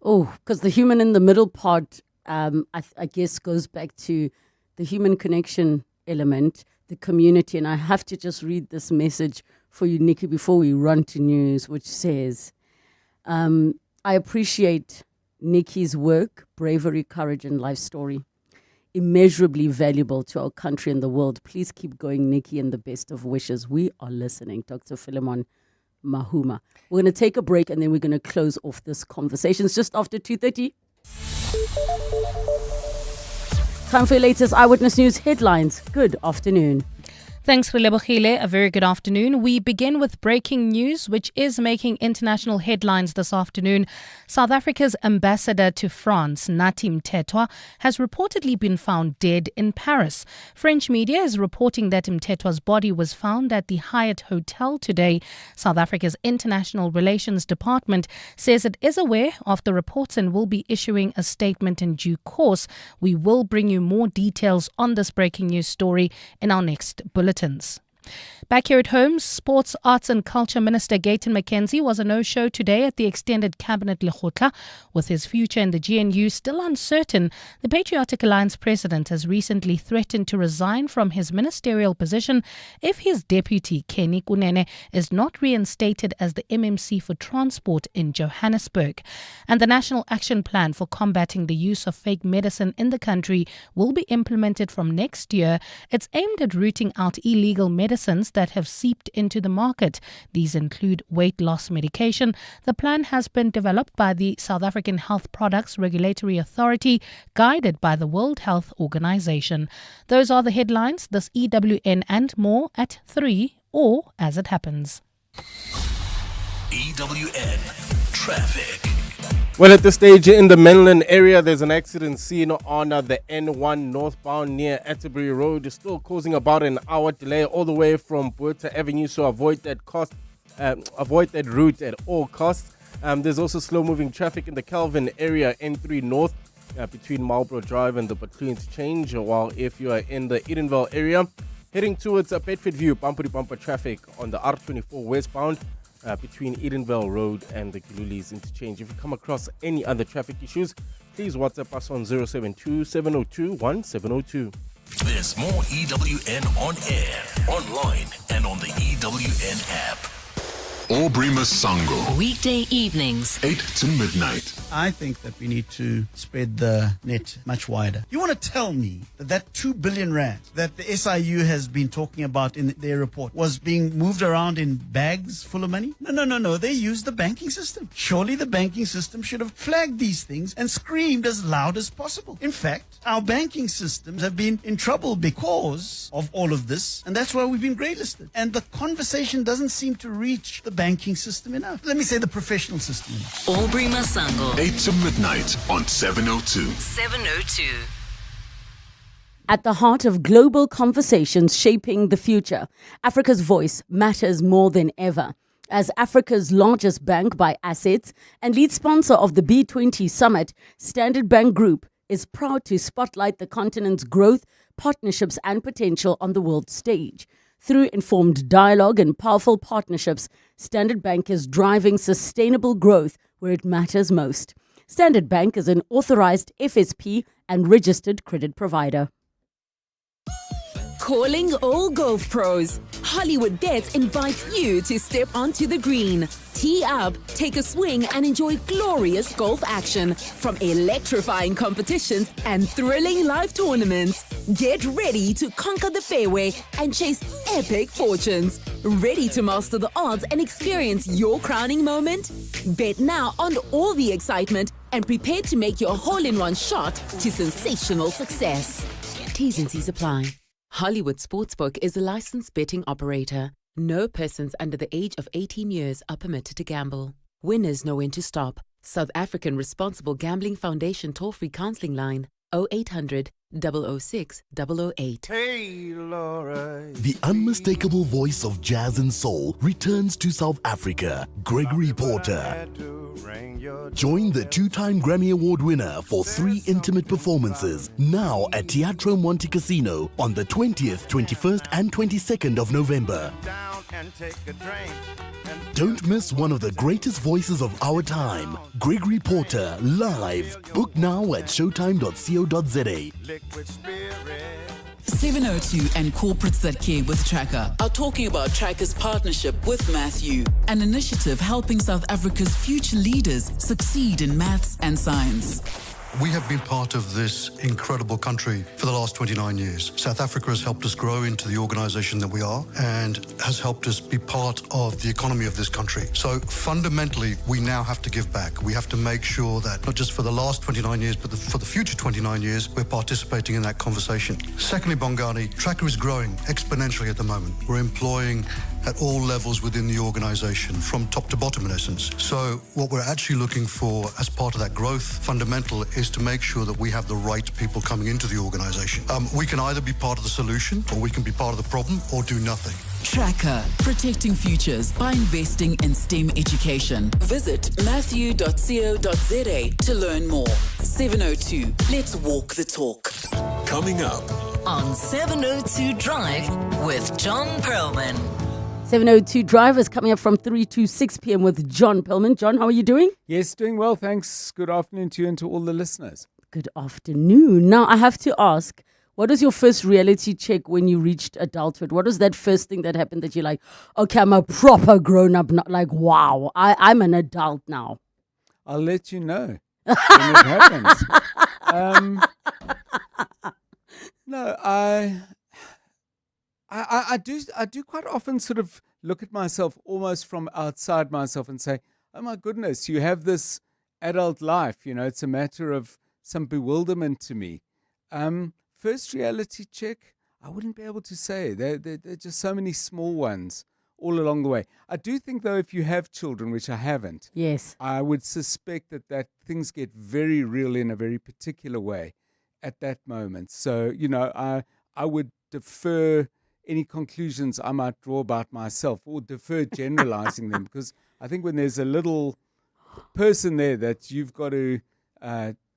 Oh, because the human in the middle part, I guess, goes back to the human connection element, the community. And I have to just read this message for you, Nikki, before we run to news, which says, I appreciate Nikki's work, bravery, courage, and life story. Immeasurably valuable to our country and the world. Please keep going, Nikki, and the best of wishes. We are listening. Dr. Philemon Mahuma. We're going to take a break and then we're going to close off this conversation. It's just after 2:30. Time for your latest Eyewitness News headlines. Good afternoon. Thanks, Relebogile. A very good afternoon. We begin with breaking news, which is making international headlines this afternoon. South Africa's ambassador to France, Nathi Mthethwa, has reportedly been found dead in Paris. French media is reporting that Mthethwa's body was found at the Hyatt Hotel today. South Africa's International Relations Department says it is aware of the reports and will be issuing a statement in due course. We will bring you more details on this breaking news story in our next bulletin. Back here at home, Sports, Arts and Culture Minister Gayton McKenzie was a no-show today at the extended cabinet lekgotla. With his future in the GNU still uncertain, the Patriotic Alliance president has recently threatened to resign from his ministerial position if his deputy, Kenny Kunene, is not reinstated as the MMC for Transport in Johannesburg. And the National Action Plan for combating the use of fake medicine in the country will be implemented from next year. It's aimed at rooting out illegal medicines that have seeped into the market. These include weight loss medication. The plan has been developed by the South African Health Products Regulatory Authority, guided by the World Health Organization. Those are the headlines. This EWN and more at 3 or as it happens. EWN Traffic. Well, at this stage in the mainland area, there's an accident seen on the N1 northbound near Atterbury Road. It's still causing about an hour delay all the way from Buerta Avenue, so avoid that route at all costs. There's also slow-moving traffic in the Calvin area, N3 North, between Marlborough Drive and the Butler Interchange, while if you are in the Edenvale area, heading towards Bedford View, bumper-to-bumper traffic on the R24 westbound, between Edenvale Road and the Gilulis Interchange. If you come across any other traffic issues, please WhatsApp us on 072-702-1702. There's more EWN on air, online, and on the EWN app. Aubrey Masango. Weekday evenings, 8 to midnight. I think that we need to spread the net much wider. You want to tell me that 2 billion rand that the SIU has been talking about in their report was being moved around in bags full of money? No. They used the banking system. Surely the banking system should have flagged these things and screamed as loud as possible. In fact, our banking systems have been in trouble because of all of this, and that's why we've been greylisted. And the conversation doesn't seem to reach the banking system enough. Let me say the professional system enough. Aubrey Masango. 8 to midnight on 702. 702. At the heart of global conversations shaping the future, Africa's voice matters more than ever. As Africa's largest bank by assets and lead sponsor of the B20 Summit, Standard Bank Group is proud to spotlight the continent's growth, partnerships and potential on the world stage. Through informed dialogue and powerful partnerships, Standard Bank is driving sustainable growth where it matters most. Standard Bank is an authorized FSP and registered credit provider. Calling all golf pros. Hollywood Bets invites you to step onto the green. Tee up, take a swing, and enjoy glorious golf action from electrifying competitions and thrilling live tournaments. Get ready to conquer the fairway and chase epic fortunes. Ready to master the odds and experience your crowning moment? Bet now on all the excitement and prepare to make your hole-in-one shot to sensational success. T's and C's apply. Hollywood Sportsbook is a licensed betting operator. No persons under the age of 18 years are permitted to gamble. Winners know when to stop. South African Responsible Gambling Foundation toll-free counseling line 0800 006 008. Hey, Laura. The unmistakable voice of jazz and soul returns to South Africa, Gregory Porter. Join the two-time Grammy Award winner for 3 intimate performances now at Teatro Monte Casino on the 20th, 21st and 22nd of November. Don't miss one of the greatest voices of our time, Gregory Porter, live. Book now at showtime.co.za. 702 and corporates that care with Tracker are talking about Tracker's partnership with Matthew, an initiative helping South Africa's future leaders succeed in maths and science. We have been part of this incredible country for the last 29 years. South Africa has helped us grow into the organization that we are and has helped us be part of the economy of this country. So fundamentally, we now have to give back. We have to make sure that not just for the last 29 years, but for the future 29 years, we're participating in that conversation. Secondly, Bongani, Tracker is growing exponentially at the moment. We're employing at all levels within the organization, from top to bottom in essence. So what we're actually looking for as part of that growth fundamental is to make sure that we have the right people coming into the organization. We can either be part of the solution or we can be part of the problem or do nothing. Tracker, protecting futures by investing in STEM education. Visit matthew.co.za to learn more. 702, let's walk the talk. Coming up on 702 Drive with John Perlman. 702 Drivers coming up from 3 to 6 p.m. with John Perlman. John, how are you doing? Yes, doing well, thanks. Good afternoon to you and to all the listeners. Good afternoon. Now, I have to ask, what was your first reality check when you reached adulthood? What was that first thing that happened that you're like, okay, I'm a proper grown-up, not like, wow, I'm an adult now? I'll let you know when it happens. No, I do quite often sort of look at myself almost from outside myself and say, oh my goodness, you have this adult life. You know, it's a matter of some bewilderment to me. First reality check, I wouldn't be able to say. There are just so many small ones all along the way. I do think, though, if you have children, which I haven't, yes, I would suspect that things get very real in a very particular way at that moment. So, you know, I would defer any conclusions I might draw about myself, or defer generalizing them, because I think when there's a little person there that you've got to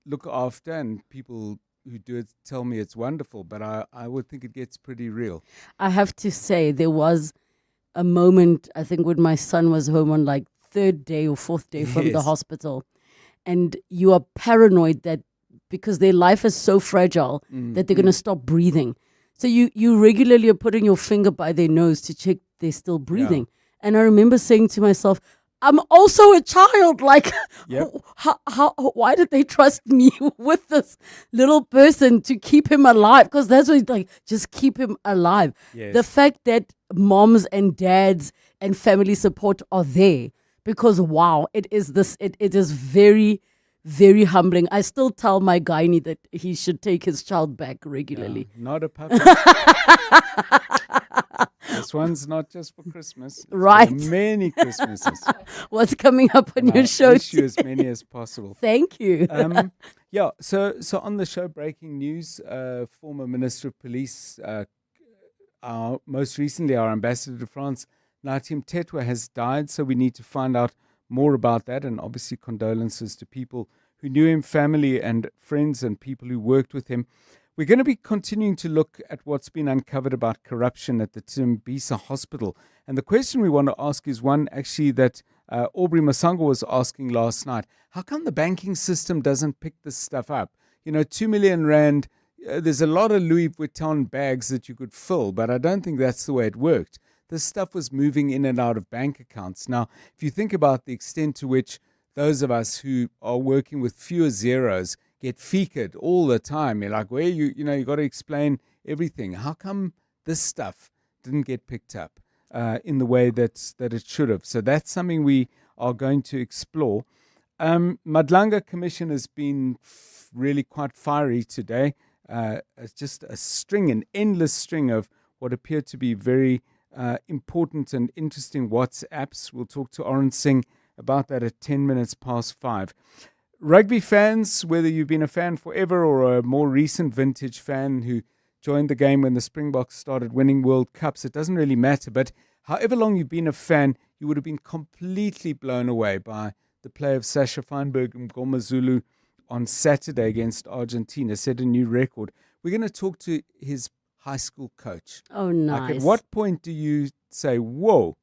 look after, and people who do it tell me it's wonderful, but I would think it gets pretty real. I have to say, there was a moment, I think, when my son was home on like 3rd day or 4th day from the hospital, and you are paranoid that because their life is so fragile that they're going to stop breathing. So you regularly are putting your finger by their nose to check they're still breathing. Yeah. And I remember saying to myself, I'm also a child. Like, why did they trust me with this little person to keep him alive? Because that's what, like, just keep him alive. Yes. The fact that moms and dads and family support are there, because wow, it is very, very humbling. I still tell my gynae that he should take his child back regularly. Yeah, not a puppy. This one's not just for Christmas. It's right. For many Christmases. What's coming up on your show? Wish you as many as possible. Thank you. So on the show, breaking news, former Minister of Police, most recently our ambassador to France, Natim Tetwa, has died. So we need to find out more about that, and obviously condolences to people who knew him, family and friends and people who worked with him. We're going to be continuing to look at what's been uncovered about corruption at the Tembisa Hospital. And the question we want to ask is one actually that Aubrey Masango was asking last night. How come the banking system doesn't pick this stuff up? You know, 2 million rand there's a lot of Louis Vuitton bags that you could fill, but I don't think that's the way it worked. This stuff was moving in and out of bank accounts. Now, if you think about the extent to which those of us who are working with fewer zeros get featured all the time, you're like, you got to explain everything. How come this stuff didn't get picked up in the way that it should have? So that's something we are going to explore. Madlanga Commission has been really quite fiery today. It's just an endless string of what appear to be very important and interesting WhatsApps. We'll talk to Oren Singh about that at 10 minutes past 5. Rugby fans, whether you've been a fan forever or a more recent vintage fan who joined the game when the Springboks started winning World Cups, it doesn't really matter. But however long you've been a fan, you would have been completely blown away by the play of Sasha Feinberg and Ngomazulu on Saturday against Argentina, set a new record. We're going to talk to his high school coach. Oh, nice. Like, at what point do you say, whoa,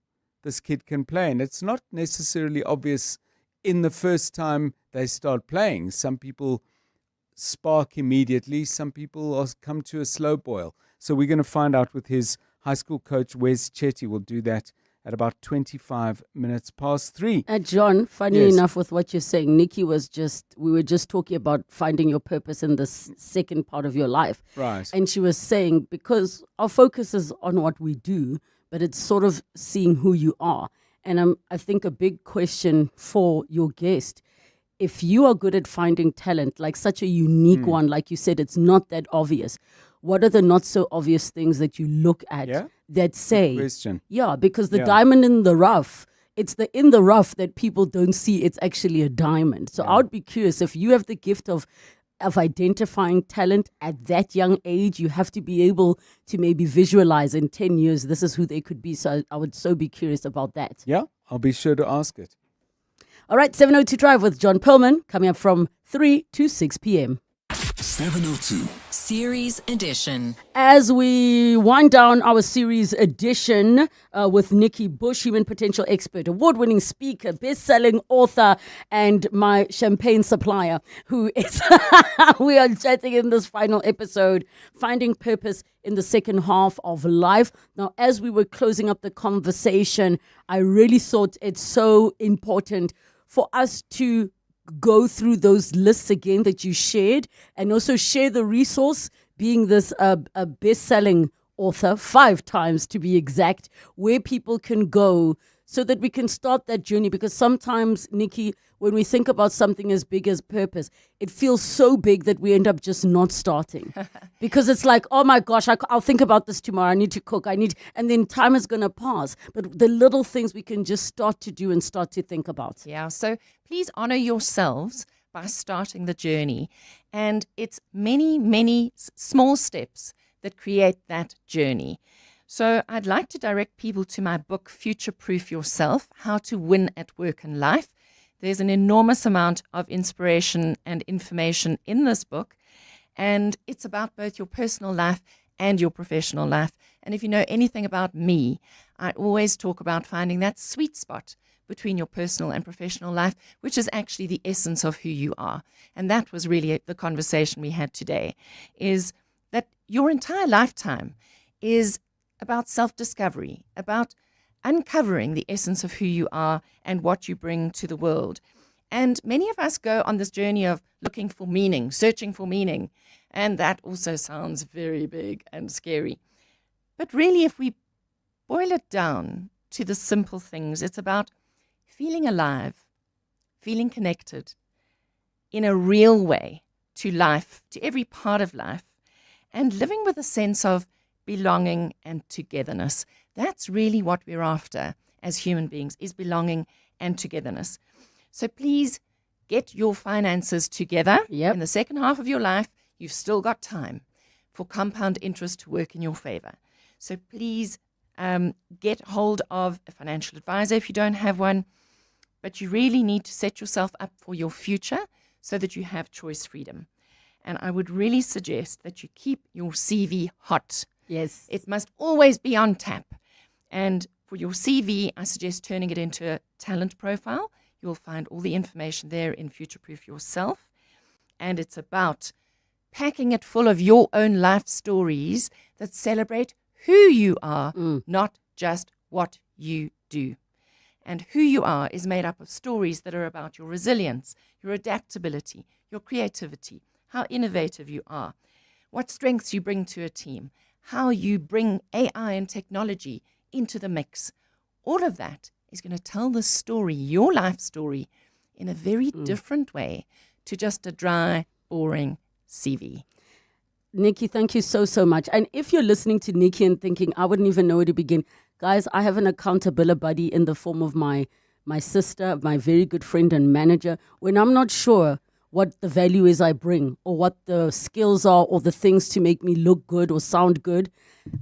this kid can play? And it's not necessarily obvious in the first time they start playing. Some people spark immediately. Some people come to a slow boil. So we're going to find out with his high school coach, Wes Chetty. We'll do that at about 25 minutes past 3. John, funny enough with what you're saying, Nikki we were just talking about finding your purpose in the second part of your life. Right. And she was saying, because our focus is on what we do, but it's sort of seeing who you are. And I think a big question for your guest, if you are good at finding talent, like such a unique one, like you said, it's not that obvious. What are the not so obvious things that you look at that say, good question. Yeah, because the diamond in the rough, it's the in the rough that people don't see it's actually a diamond. So I would be curious, if you have the gift of identifying talent at that young age, you have to be able to maybe visualize in 10 years, this is who they could be. So I would so be curious about that. Yeah, I'll be sure to ask it. All right, 702 Drive with John Perlman coming up from 3 to 6 p.m. 702 Series Edition. As we wind down our series edition with Nikki Bush, human potential expert, award-winning speaker, best-selling author, and my champagne supplier, who is we are chatting in this final episode, finding purpose in the second half of life. Now, as we were closing up the conversation, I really thought it's so important for us to go through those lists again that you shared, and also share the resource, being this a best-selling author, 5 times to be exact, where people can go so that we can start that journey. Because sometimes, Nikki, when we think about something as big as purpose, it feels so big that we end up just not starting. Because it's like, oh my gosh, I'll think about this tomorrow. I need to cook. And then time is going to pass. But the little things we can just start to do and start to think about. Yeah, so please honor yourselves by starting the journey. And it's many, many small steps that create that journey. So I'd like to direct people to my book, Future Proof Yourself, How to Win at Work and Life. There's an enormous amount of inspiration and information in this book, and it's about both your personal life and your professional life. And if you know anything about me, I always talk about finding that sweet spot between your personal and professional life, which is actually the essence of who you are. And that was really the conversation we had today, is that your entire lifetime is about self-discovery, about uncovering the essence of who you are and what you bring to the world. And many of us go on this journey of looking for meaning, searching for meaning, and that also sounds very big and scary. But really, if we boil it down to the simple things, it's about feeling alive, feeling connected in a real way to life, to every part of life, and living with a sense of belonging and togetherness. That's really what we're after as human beings, is belonging and togetherness. So please get your finances together. In the second half of your life, you've still got time for compound interest to work in your favor. So please get hold of a financial advisor if you don't have one. But you really need to set yourself up for your future so that you have choice freedom. And I would really suggest that you keep your CV hot. Yes. It must always be on tap. And for your CV, I suggest turning it into a talent profile. You'll find all the information there in Future Proof Yourself. And it's about packing it full of your own life stories that celebrate who you are, not just what you do. And who you are is made up of stories that are about your resilience, your adaptability, your creativity, how innovative you are, what strengths you bring to a team, how you bring AI and technology into the mix. All of that is going to tell the story, your life story, in a very different way to just a dry, boring CV. Nikki, thank you so much. And if you're listening to Nikki and thinking, I wouldn't even know where to begin, guys, I have an accountability buddy in the form of my sister, my very good friend and manager. When I'm not sure what the value is I bring or what the skills are or the things to make me look good or sound good,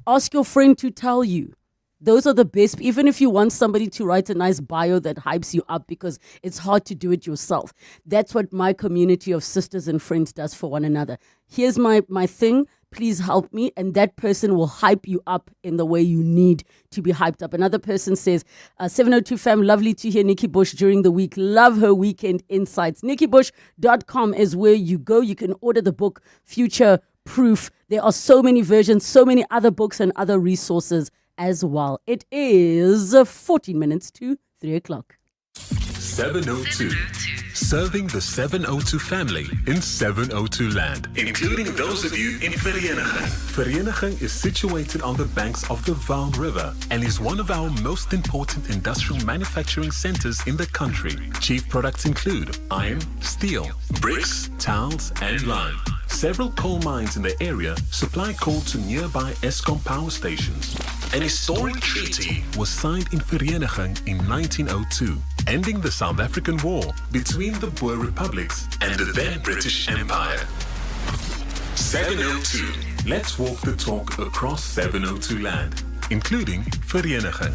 ask your friend to tell you. Those are the best, even if you want somebody to write a nice bio that hypes you up because it's hard to do it yourself. That's what my community of sisters and friends does for one another. Here's my thing, please help me, and that person will hype you up in the way you need to be hyped up. Another person says, 702 fam, lovely to hear Nikki Bush during the week. Love her weekend insights. NikkiBush.com is where you go. You can order the book Future Proof. There are so many versions, so many other books and other resources as well. It is 14 minutes to 3 o'clock. 702. Serving the 702 family in 702 land, including those of you in Vereeniging. Vereeniging is situated on the banks of the Vaal River and is one of our most important industrial manufacturing centers in the country. Chief products include iron, steel, bricks, tiles, and lime. Several coal mines in the area supply coal to nearby Eskom power stations. An historic treaty was signed in Vereeniging in 1902, ending the South African War between the Boer republics and the then British Empire. 702. Let's walk the talk across 702 land, including Vereeniging.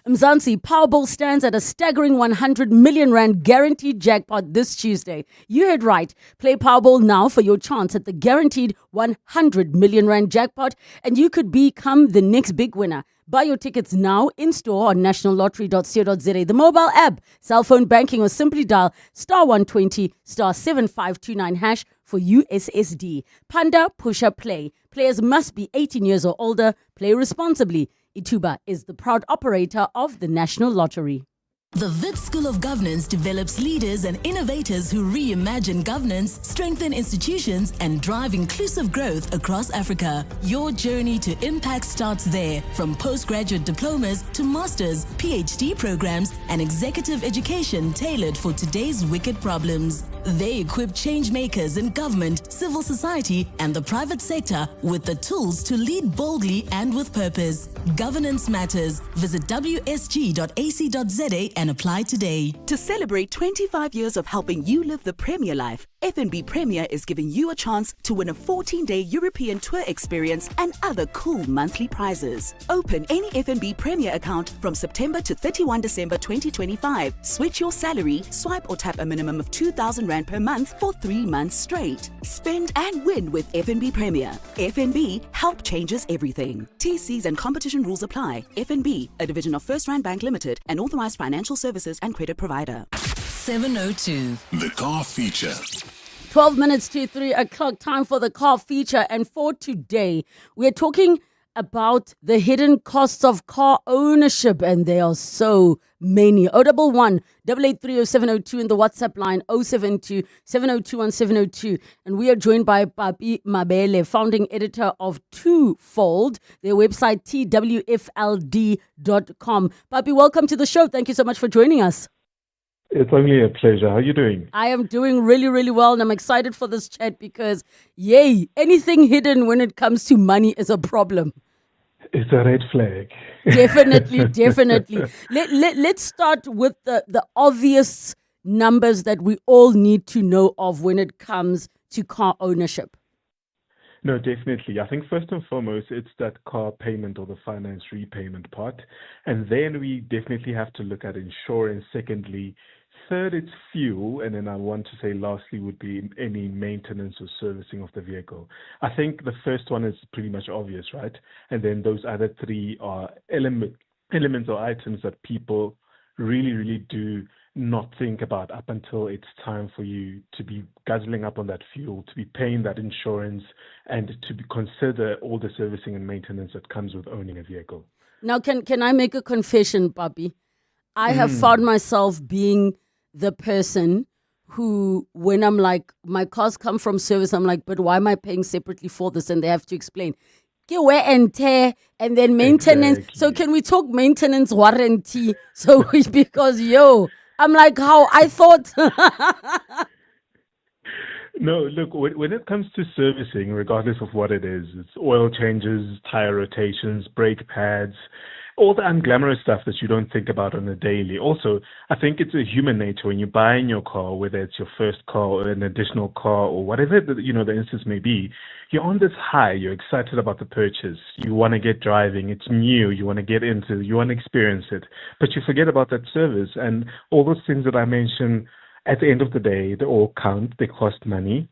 Mzansi, Powerball stands at a staggering 100 million rand guaranteed jackpot this Tuesday. You heard right. Play Powerball now for your chance at the guaranteed 100 million rand jackpot, and you could become the next big winner. Buy your tickets now in store on nationallottery.co.za, the mobile app, cell phone banking, or simply dial *120 *7529 hash for USSD. Panda Pusher Play. Players must be 18 years or older. Play responsibly. Ituba is the proud operator of the National Lottery. The Wits School of Governance develops leaders and innovators who reimagine governance, strengthen institutions, and drive inclusive growth across Africa. Your journey to impact starts there, from postgraduate diplomas to masters, PhD programs, and executive education tailored for today's wicked problems. They equip change makers in government, civil society, and the private sector with the tools to lead boldly and with purpose. Governance matters. Visit wsg.ac.za and apply today. To celebrate 25 years of helping you live the Premier life, FNB Premier is giving you a chance to win a 14-day European tour experience and other cool monthly prizes. Open any FNB Premier account from September to 31 December 2025. Switch your salary, swipe or tap a minimum of 2,000 Rand per month for 3 months straight. Spend and win with FNB Premier. FNB, help changes everything. TCs and competition rules apply. FNB, a division of First Rand Bank Limited, an authorized financial services and credit provider. 702. The car feature. 12 minutes to 3 o'clock, time for the car feature. And for today, we're talking about the hidden costs of car ownership, and there are so many. 011 883 0702 in the WhatsApp line 072 702 1702. And we are joined by Papi Mabele, founding editor of Twofold, their website twfld.com. Papi, welcome to the show. Thank you so much for joining us. It's only a pleasure. How are you doing? I am doing really, really well, and I'm excited for this chat because, yay, anything hidden when it comes to money is a problem. It's a red flag. Definitely, definitely. Let's start with the obvious numbers that we all need to know of when it comes to car ownership. No, definitely. I think first and foremost, it's that car payment or the finance repayment part. And then we definitely have to look at insurance. Secondly, third, it's fuel. And then I want to say lastly would be any maintenance or servicing of the vehicle. I think the first one is pretty much obvious, right? And then those other three are elements or items that people really, really do not think about up until it's time for you to be guzzling up on that fuel, to be paying that insurance, and to consider all the servicing and maintenance that comes with owning a vehicle. Now, can I make a confession, Papi? I have found myself being the person who, when I'm like, my cars come from service, I'm like, but why am I paying separately for this? And they have to explain. Wear and tear, and then maintenance. Exactly. So can we talk maintenance warranty? So because I'm like, how I thought. No, look, when it comes to servicing, regardless of what it is, it's oil changes, tire rotations, brake pads, all the unglamorous stuff that you don't think about on a daily. Also, I think it's a human nature when you're buying your car, whether it's your first car or an additional car or whatever the instance may be, you're on this high, you're excited about the purchase, you want to get driving, it's new, you want to get into, you want to experience it, but you forget about that service and all those things that I mentioned. At the end of the day, they all count, they cost money.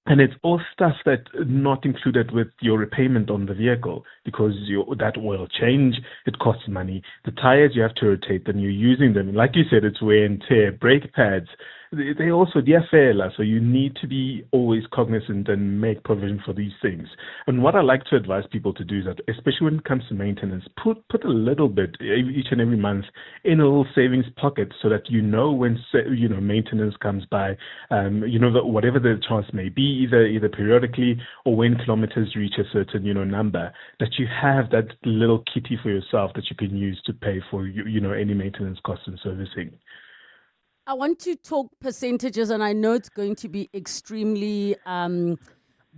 And it's all stuff that's not included with your repayment on the vehicle because that oil change, it costs money. The tires, you have to rotate them, you're using them. Like you said, it's wear and tear. Brake pads, they also, diafela, so you need to be always cognizant and make provision for these things. And what I like to advise people to do is that, especially when it comes to maintenance, put a little bit each and every month in a little savings pocket so that when maintenance comes by, whatever the chance may be, either periodically or when kilometers reach a certain number, that you have that little kitty for yourself that you can use to pay for any maintenance costs and servicing. I want to talk percentages, and I know it's going to be extremely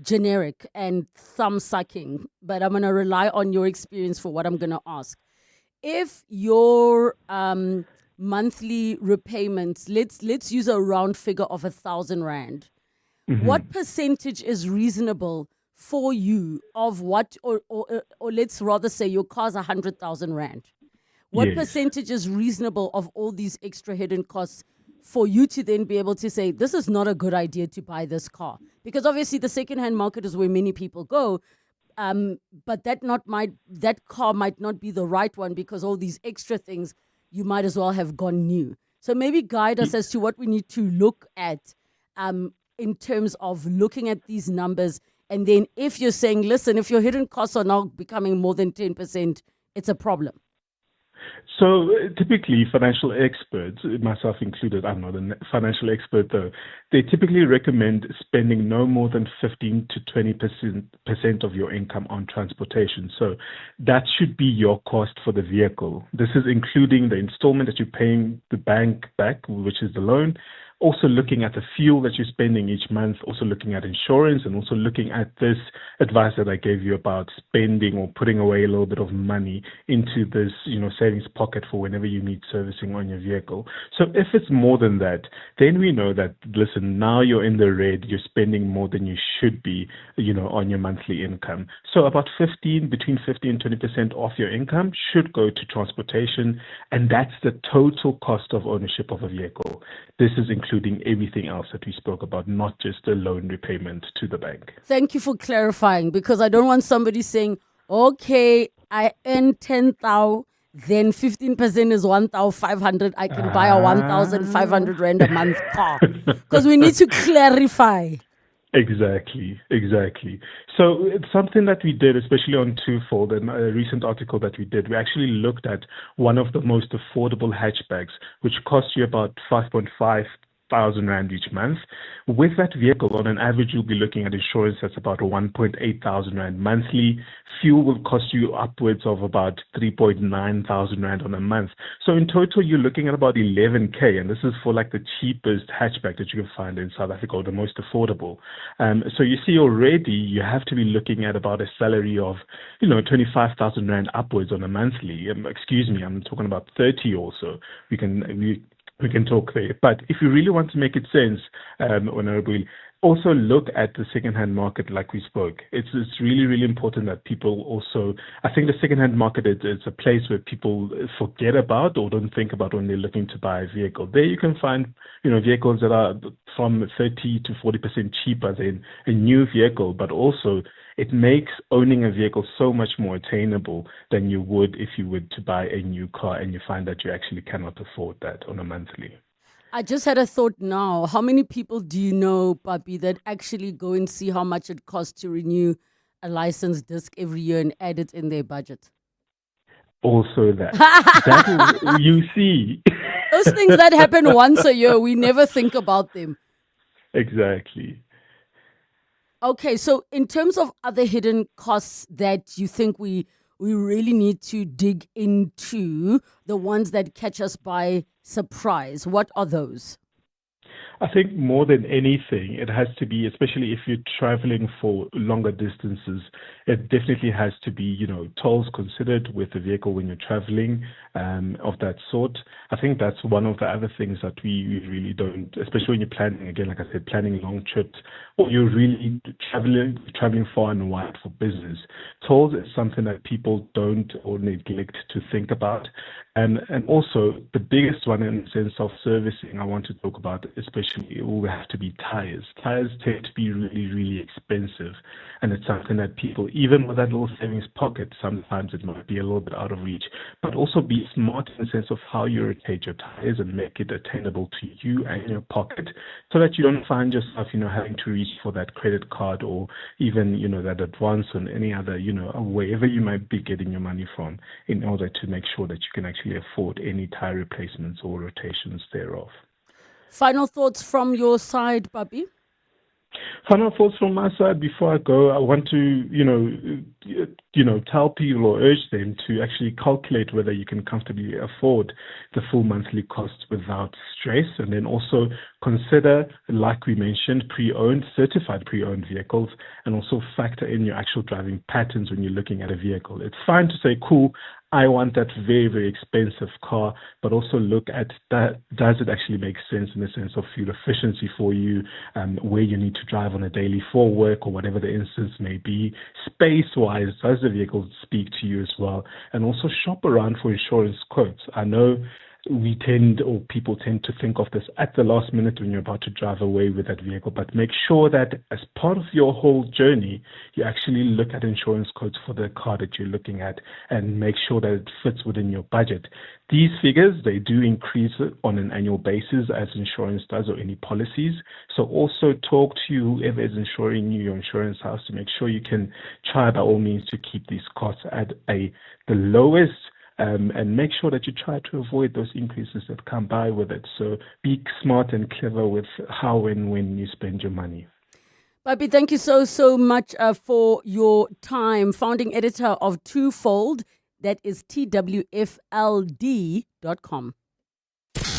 generic and thumb-sucking, but I'm going to rely on your experience for what I'm going to ask. If your monthly repayments, let's use a round figure of 1,000 rand, what percentage is reasonable for you of what, or let's rather say your car's 100,000 rand? What percentage is reasonable of all these extra hidden costs for you to then be able to say, this is not a good idea to buy this car? Because obviously the secondhand market is where many people go, but that car might not be the right one because all these extra things, you might as well have gone new. So maybe guide us as to what we need to look at in terms of looking at these numbers. And then if you're saying, listen, if your hidden costs are now becoming more than 10%, it's a problem. So typically financial experts, myself included, I'm not a financial expert though, they typically recommend spending no more than 15 to 20% of your income on transportation. So that should be your cost for the vehicle. This is including the installment that you're paying the bank back, which is the loan, also looking at the fuel that you're spending each month, also looking at insurance, and also looking at this advice that I gave you about spending or putting away a little bit of money into this, savings pocket for whenever you need servicing on your vehicle. So if it's more than that, then we know that, listen, now you're in the red, you're spending more than you should be, on your monthly income. So about between 15 and 20% of your income should go to transportation, and that's the total cost of ownership of a vehicle. This is including everything else that we spoke about, not just a loan repayment to the bank. Thank you for clarifying, because I don't want somebody saying, okay, I earn 10,000, then 15% is 1,500. I can buy a 1,500 rand a month car. Because we need to clarify. Exactly. So it's something that we did, especially on Twofold, and a recent article that we did, we actually looked at one of the most affordable hatchbacks, which costs you about 5,500 rand each month. With that vehicle, on an average, you'll be looking at insurance that's about 1,800 rand monthly. Fuel will cost you upwards of about 3,900 rand on a month. So in total, you're looking at about 11K, and this is for like the cheapest hatchback that you can find in South Africa, or the most affordable. So you see already you have to be looking at about a salary of, 25,000 rand upwards on a monthly. I'm talking about 30 also. We can talk there. But if you really want to make it sense, Honorable, also look at the second-hand market like we spoke. It's really, really important that people also, I think the second-hand market is a place where people forget about or don't think about when they're looking to buy a vehicle. There you can find, vehicles that are from 30 to 40% cheaper than a new vehicle, but also it makes owning a vehicle so much more attainable than you would if you were to buy a new car and you find that you actually cannot afford that on a monthly. I just had a thought now. How many people do you know, Papi, that actually go and see how much it costs to renew a license disc every year and add it in their budget? Also that you see. Those things that happen once a year, we never think about them. Exactly. Okay, so in terms of other hidden costs that you think we really need to dig into, the ones that catch us by surprise, what are those? I think more than anything, it has to be, especially if you're traveling for longer distances, it definitely has to be, tolls considered with the vehicle when you're traveling of that sort. I think that's one of the other things that we really don't, especially when you're planning, again, like I said, planning long trips, or you're really traveling far and wide for business. Tolls is something that people don't or neglect to think about. And also, the biggest one in the sense of servicing I want to talk about, especially, will have to be tires. Tires tend to be really, really expensive. And it's something that people, even with that little savings pocket, sometimes it might be a little bit out of reach. But also be smart in the sense of how you rotate your tires and make it attainable to you and your pocket, so that you don't find yourself, having to reach for that credit card or even, that advance on any other, wherever you might be getting your money from, in order to make sure that you can actually afford any tire replacements or rotations thereof. Final thoughts from your side, Papi? Final thoughts from my side before I go. I want to, tell people or urge them to actually calculate whether you can comfortably afford the full monthly cost without stress, and then also consider, like we mentioned, certified pre-owned vehicles, and also factor in your actual driving patterns when you're looking at a vehicle. It's fine to say, cool, I want that very, very expensive car, but also look at that. Does it actually make sense in the sense of fuel efficiency for you, where you need to drive on a daily for work or whatever the instance may be? Space-wise, does the vehicle speak to you as well? And also shop around for insurance quotes. I know people tend to think of this at the last minute when you're about to drive away with that vehicle, but make sure that as part of your whole journey, you actually look at insurance quotes for the car that you're looking at and make sure that it fits within your budget. These figures, they do increase on an annual basis as insurance does, or any policies. So also talk to whoever is insuring you, your insurance house, to make sure you can try by all means to keep these costs at the lowest, and make sure that you try to avoid those increases that come by with it. So be smart and clever with how and when you spend your money. Papi, thank you so much for your time. Founding editor of Twofold, that is twfld.com.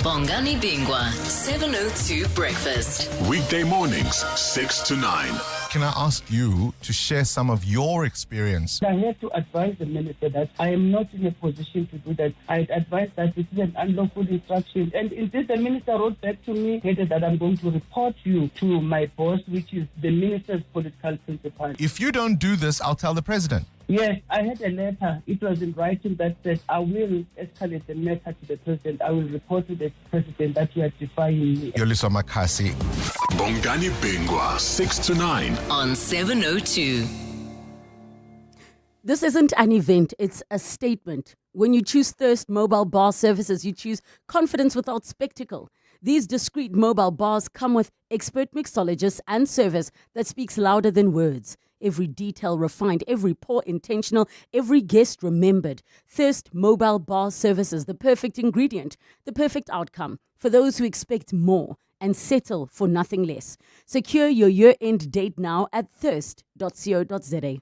Bongani Bingwa, 702 Breakfast. Weekday mornings, 6 to 9. Can I ask you to share some of your experience? I have to advise the minister that I am not in a position to do that. I advise that this is an unlawful instruction. And indeed, the minister wrote back to me that I'm going to report you to my boss, which is the minister's political principal. If you don't do this, I'll tell the president. Yes, I had a letter. It was in writing that said, I will escalate the matter to the president. I will report to the president that you are defying me. Yoliso Makasi. Bongani Bingwa, 6 to 9. On 702. This isn't an event, it's a statement. When you choose Thirst Mobile Bar Services, you choose confidence without spectacle. These discreet mobile bars come with expert mixologists and service that speaks louder than words. Every detail refined, every pour intentional, every guest remembered. Thirst Mobile Bar Services, the perfect ingredient, the perfect outcome for those who expect more and settle for nothing less. Secure your year-end date now at thirst.co.za.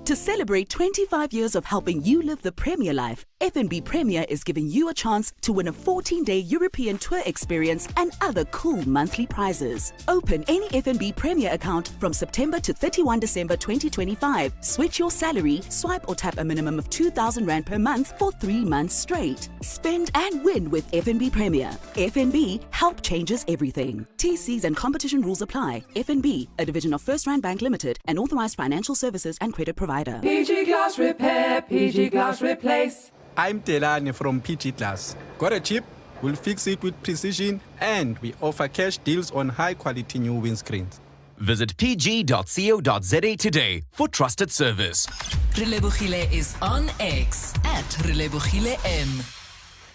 To celebrate 25 years of helping you live the Premier life, FNB Premier is giving you a chance to win a 14-day European tour experience and other cool monthly prizes. Open any FNB Premier account from September to 31 December 2025. Switch your salary, swipe or tap a minimum of 2,000 Rand per month for 3 months straight. Spend and win with FNB Premier. FNB, help changes everything. TCs and competition rules apply. FNB, a division of First Rand Bank Limited, an authorized financial services and credit provider. PG Glass Repair, PG Glass Replace. I'm Telani from PG Glass. Got a chip? We'll fix it with precision, and we offer cash deals on high-quality new windscreens. Visit pg.co.za today for trusted service. Relebogile is on X at Relebogile M.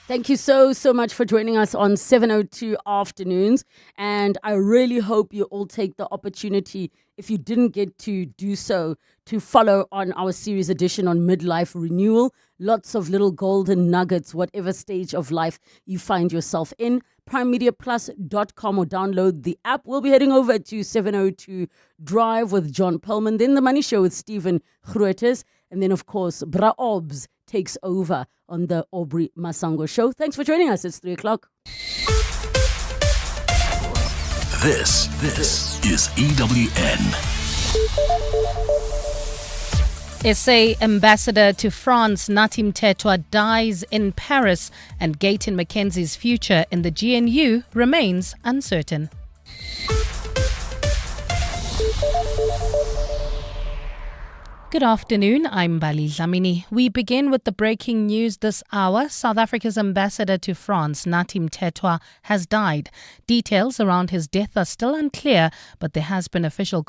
Thank you so much for joining us on 702 Afternoons. And I really hope you all take the opportunity, if you didn't get to do so, to follow on our series edition on midlife renewal. Lots of little golden nuggets, whatever stage of life you find yourself in. PrimeMediaPlus.com or download the app. We'll be heading over to 702 Drive with John Perlman, then The Money Show with Stephen Grootes, and then, of course, Bra Obs takes over on the Aubrey Masango Show. Thanks for joining us. It's 3 o'clock. This is EWN. SA Ambassador to France Natim Tetwa dies in Paris, and Gayton Mackenzie's future in the GNU remains uncertain. Good afternoon, I'm Bali Dlamini. We begin with the breaking news this hour. South Africa's ambassador to France, Natim Tetwa, has died. Details around his death are still unclear, but there has been official